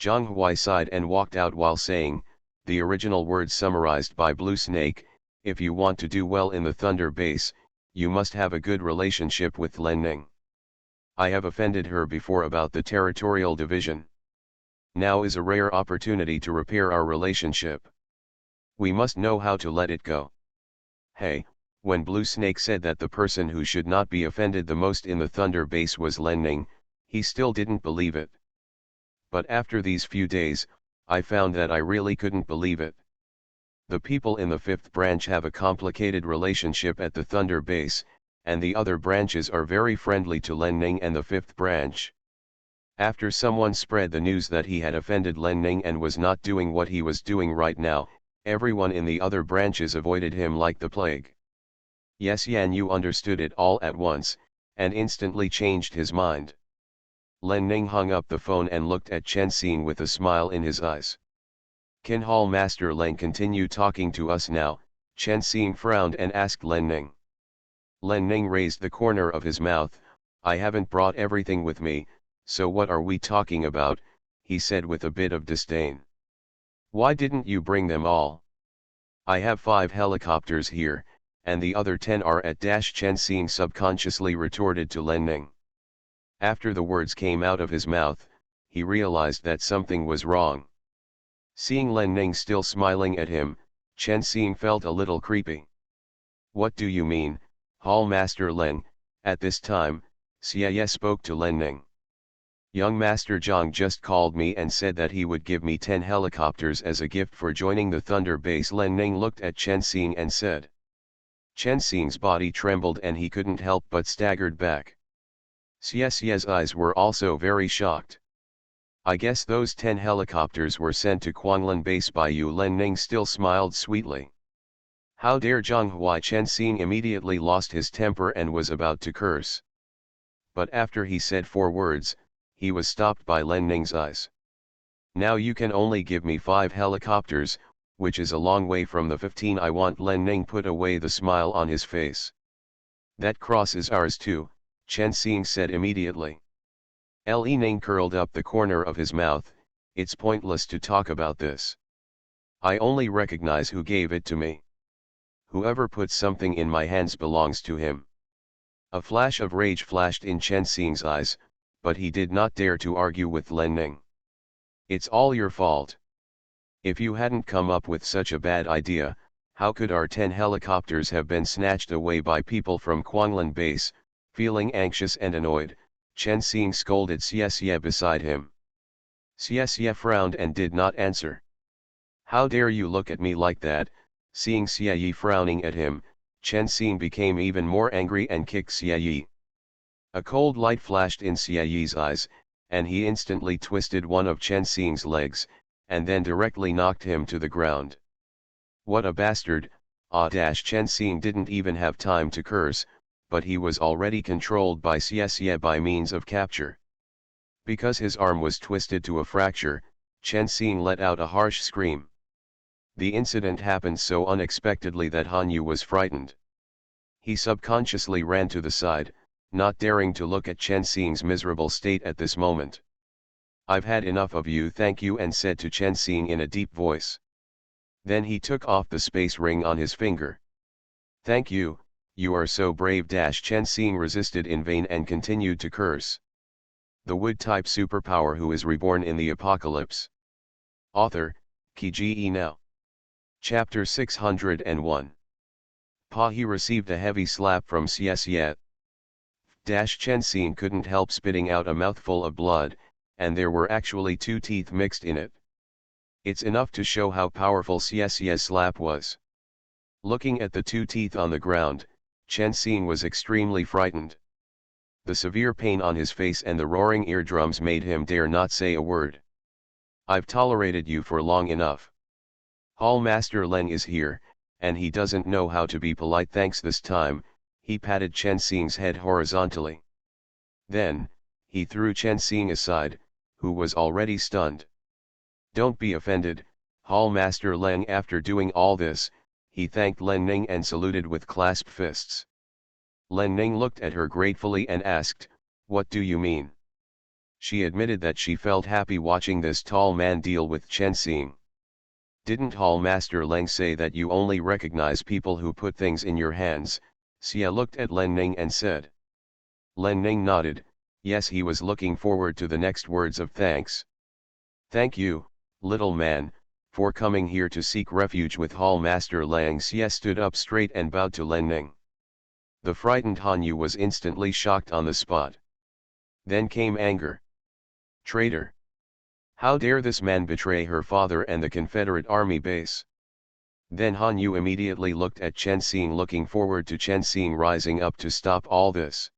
Zhang Huai sighed and walked out while saying, the original words summarized by Blue Snake, if you want to do well in the Thunder Base, you must have a good relationship with Len Ning. I have offended her before about the territorial division. Now is a rare opportunity to repair our relationship. We must know how to let it go. Hey, when Blue Snake said that the person who should not be offended the most in the Thunder Base was Len Ning, he still didn't believe it. But after these few days, I found that I really couldn't believe it. The people in the 5th branch have a complicated relationship at the Thunder Base, and the other branches are very friendly to Len Ning and the fifth branch. After someone spread the news that he had offended Len Ning and was not doing what he was doing right now, everyone in the other branches avoided him like the plague. Yes, Yan Yu understood it all at once, and instantly changed his mind. Len Ning hung up the phone and looked at Chen Xing with a smile in his eyes. Can Hall Master Len continue talking to us now? Chen Xing frowned and asked Len Ning. Len Ning raised the corner of his mouth. I haven't brought everything with me, so what are we talking about? He said with a bit of disdain. Why didn't you bring them all? I have 5 helicopters here, and the other 10 are at Chen Xing subconsciously retorted to Len Ning. After the words came out of his mouth, he realized that something was wrong. Seeing Len Ning still smiling at him, Chen Xing felt a little creepy. What do you mean, Hall Master Len? At this time, Xie spoke to Len Ning. Young Master Zhang just called me and said that he would give me 10 helicopters as a gift for joining the Thunder Base. Len Ning looked at Chen Xing and said. Chen Xing's body trembled and he couldn't help but staggered back. Xie's eyes were also very shocked. I guess those 10 helicopters were sent to Quanglan Base by you. Len Ning still smiled sweetly. How dare Zhang Huai? Chen Xing immediately lost his temper and was about to curse. But after he said 4 words, he was stopped by Len Ning's eyes. Now you can only give me 5 helicopters, which is a long way from the 15 I want. Len Ning put away the smile on his face. That cross is ours too, Chen Xing said immediately. Li Ning curled up the corner of his mouth. It's pointless to talk about this. I only recognize who gave it to me. Whoever put something in my hands belongs to him. A flash of rage flashed in Chen Xing's eyes, but he did not dare to argue with Len Ning. It's all your fault. If you hadn't come up with such a bad idea, how could our 10 helicopters have been snatched away by people from Quanglan Base? Feeling anxious and annoyed, Chen Xing scolded Xie beside him. Xie frowned and did not answer. How dare you look at me like that? Seeing Xie frowning at him, Chen Xing became even more angry and kicked Xie. A cold light flashed in Xie's eyes, and he instantly twisted one of Chen Xing's legs, and then directly knocked him to the ground. What a bastard! Chen Xing didn't even have time to curse, but he was already controlled by Xie by means of capture. Because his arm was twisted to a fracture, Chen Xing let out a harsh scream. The incident happened so unexpectedly that Han Yu was frightened. He subconsciously ran to the side, not daring to look at Chen Xing's miserable state at this moment. I've had enough of you, thank you, and said to Chen Xing in a deep voice. Then he took off the space ring on his finger. Thank you, you are so brave. Chen Xing resisted in vain and continued to curse. The wood-type superpower who is reborn in the apocalypse. Author, Qi Now. Chapter 601. He received a heavy slap from Xie. Chen Xing couldn't help spitting out a mouthful of blood, and there were actually 2 teeth mixed in it. It's enough to show how powerful Xie's slap was. Looking at the 2 teeth on the ground, Chen Xing was extremely frightened. The severe pain on his face and the roaring eardrums made him dare not say a word. I've tolerated you for long enough. Hall Master Len is here, and he doesn't know how to be polite. Thanks. This time, he patted Chen Xing's head horizontally. Then, he threw Chen Xing aside, who was already stunned. Don't be offended, Hall Master Len. After doing all this, he thanked Len Ning and saluted with clasped fists. Len Ning looked at her gratefully and asked, what do you mean? She admitted that she felt happy watching this tall man deal with Chen Xing. Didn't Hall Master Len say that you only recognize people who put things in your hands? Xie looked at Len Ning and said. Len Ning nodded, yes, he was looking forward to the next words of thanks. Thank you, little man, for coming here to seek refuge with Hall Master Len. Xie stood up straight and bowed to Len Ning. The frightened Han Yu was instantly shocked on the spot. Then came anger. Traitor! How dare this man betray her father and the Confederate Army base? Then Han Yu immediately looked at Chen Xing, looking forward to Chen Xing rising up to stop all this.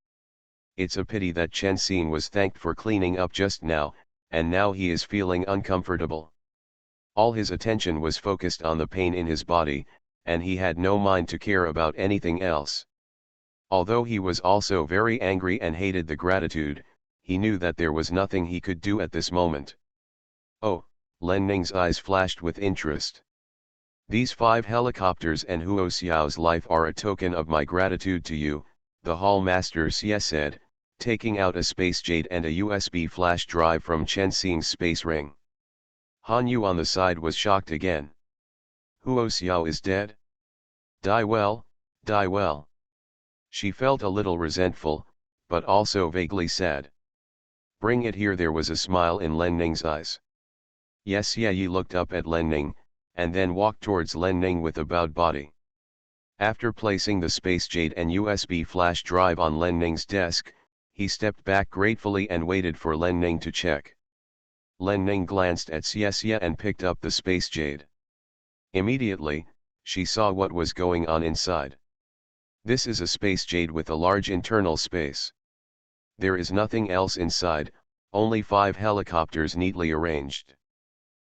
It's a pity that Chen Xing was thanked for cleaning up just now, and now he is feeling uncomfortable. All his attention was focused on the pain in his body, and he had no mind to care about anything else. Although he was also very angry and hated the gratitude, he knew that there was nothing he could do at this moment. Oh, Len Ning's eyes flashed with interest. These 5 helicopters and Huo Xiao's life are a token of my gratitude to you, the Hall Master Xie said, taking out a space jade and a USB flash drive from Chen Xing's space ring. Han Yu on the side was shocked again. Huo Xiao is dead? Die well, die well. She felt a little resentful, but also vaguely sad. Bring it here. There was a smile in Len Ning's eyes. Yes, Ye Yi looked up at Len Ning, and then walked towards Len Ning with a bowed body. After placing the space jade and USB flash drive on Len Ning's desk, he stepped back gratefully and waited for Len Ning to check. Len Ning glanced at Xie and picked up the space jade. Immediately, she saw what was going on inside. This is a space jade with a large internal space. There is nothing else inside, only 5 helicopters neatly arranged.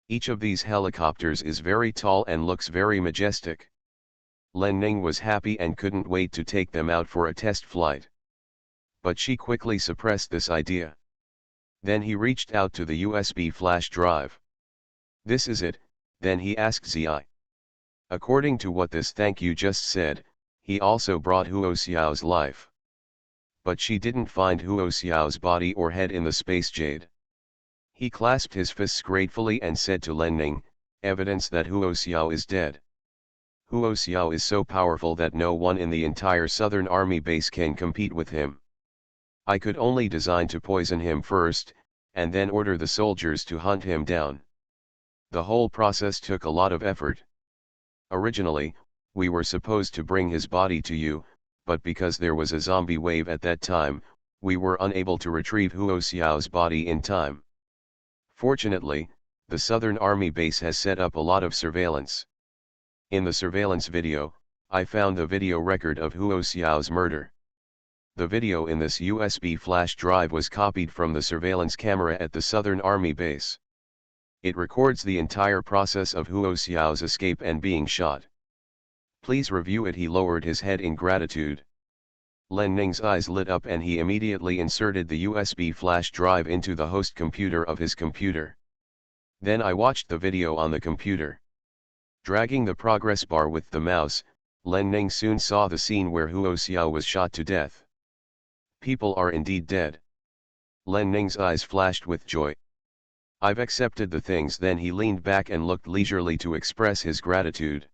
Each of these helicopters is very tall and looks very majestic. Len Ning was happy and couldn't wait to take them out for a test flight. But she quickly suppressed this idea. Then he reached out to the USB flash drive. This is it, then he asked Zi. According to what this thank you just said, he also brought Huo Xiao's life. But she didn't find Huo Xiao's body or head in the space jade. He clasped his fists gratefully and said to Len Ning, evidence that Huo Xiao is dead. Huo Xiao is so powerful that no one in the entire Southern Army base can compete with him. I could only design to poison him first, and then order the soldiers to hunt him down. The whole process took a lot of effort. Originally, we were supposed to bring his body to you, but because there was a zombie wave at that time, we were unable to retrieve Huo Xiao's body in time. Fortunately, the Southern Army base has set up a lot of surveillance. In the surveillance video, I found the video record of Huo Xiao's murder. The video in this USB flash drive was copied from the surveillance camera at the Southern Army base. It records the entire process of Huo Xiao's escape and being shot. Please review it. He lowered his head in gratitude. Len Ning's eyes lit up and he immediately inserted the USB flash drive into the host computer of his computer. Then I watched the video on the computer. Dragging the progress bar with the mouse, Len Ning soon saw the scene where Huo Xiao was shot to death. People are indeed dead. Len Ning's eyes flashed with joy. I've accepted the things. Then he leaned back and looked leisurely to express his gratitude.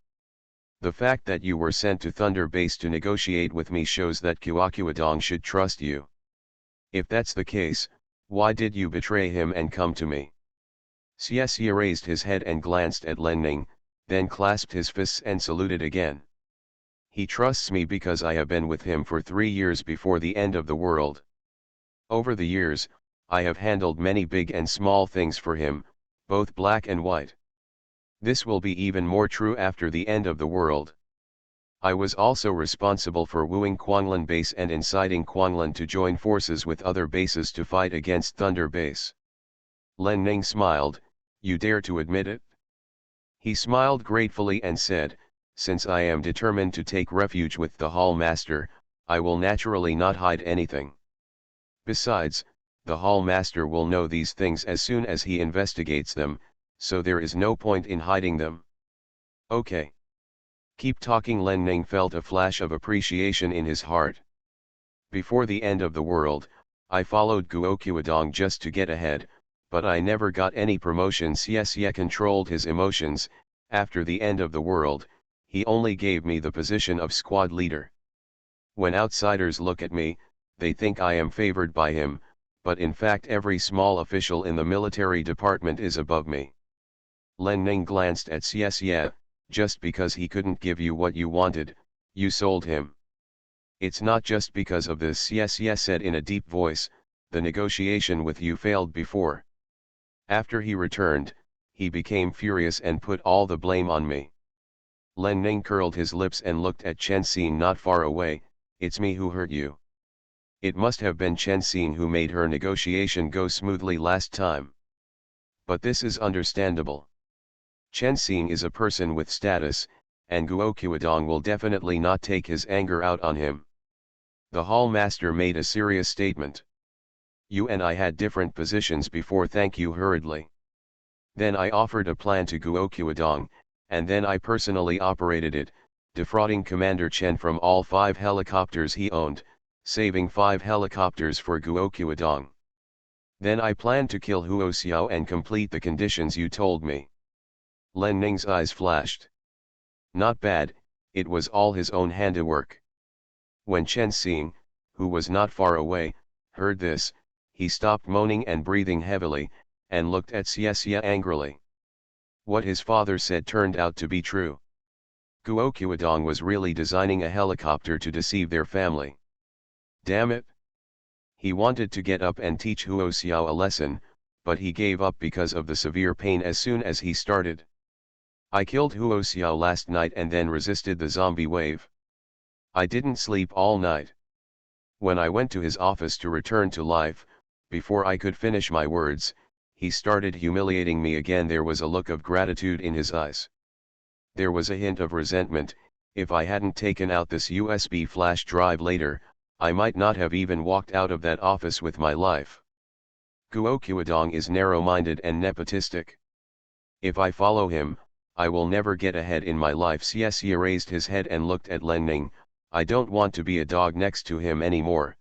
The fact that you were sent to Thunder Base to negotiate with me shows that Qiuqiudong should trust you. If that's the case, why did you betray him and come to me? Xie raised his head and glanced at Len Ning, then clasped his fists and saluted again. He trusts me because I have been with him for 3 years before the end of the world. Over the years, I have handled many big and small things for him, both black and white. This will be even more true after the end of the world. I was also responsible for wooing Quanglan Base and inciting Quanglan to join forces with other bases to fight against Thunder Base. Len Ning smiled, you dare to admit it? He smiled gratefully and said, since I am determined to take refuge with the Hall Master, I will naturally not hide anything. Besides, the Hall Master will know these things as soon as he investigates them, so there is no point in hiding them. Okay. Keep talking. Len Ning felt a flash of appreciation in his heart. Before the end of the world, I followed Qiuqiudong just to get ahead, but I never got any promotion. Xie controlled his emotions. After the end of the world, he only gave me the position of squad leader. When outsiders look at me, they think I am favored by him, but in fact every small official in the military department is above me. Len Ning glanced at Xie. Just because he couldn't give you what you wanted, you sold him. It's not just because of this, Xie said in a deep voice, the negotiation with you failed before. After he returned, he became furious and put all the blame on me. Len Ning curled his lips and looked at Chen Xin not far away. It's me who hurt you. It must have been Chen Xin who made her negotiation go smoothly last time. But this is understandable. Chen Xin is a person with status, and Guo Qiudong will definitely not take his anger out on him. The hall master made a serious statement. You and I had different positions before, thank you hurriedly. Then I offered a plan to Guo Qiudong, and then I personally operated it, defrauding Commander Chen from all 5 helicopters he owned, saving 5 helicopters for Guo Qiudong. Then I planned to kill Huo Xiao and complete the conditions you told me. Len Ning's eyes flashed. Not bad, it was all his own handiwork. When Chen Xin, who was not far away, heard this, he stopped moaning and breathing heavily, and looked at Xie angrily. What his father said turned out to be true. Guo Qiudong was really designing a helicopter to deceive their family. Damn it! He wanted to get up and teach Huo Xiao a lesson, but he gave up because of the severe pain as soon as he started. I killed Huo Xiao last night and then resisted the zombie wave. I didn't sleep all night. When I went to his office to return to life, before I could finish my words, he started humiliating me again. There was a look of gratitude in his eyes. There was a hint of resentment. If I hadn't taken out this USB flash drive later, I might not have even walked out of that office with my life. Guo Qiudong is narrow-minded and nepotistic. If I follow him, I will never get ahead in my life. Xie raised his head and looked at Len Ning. I don't want to be a dog next to him anymore,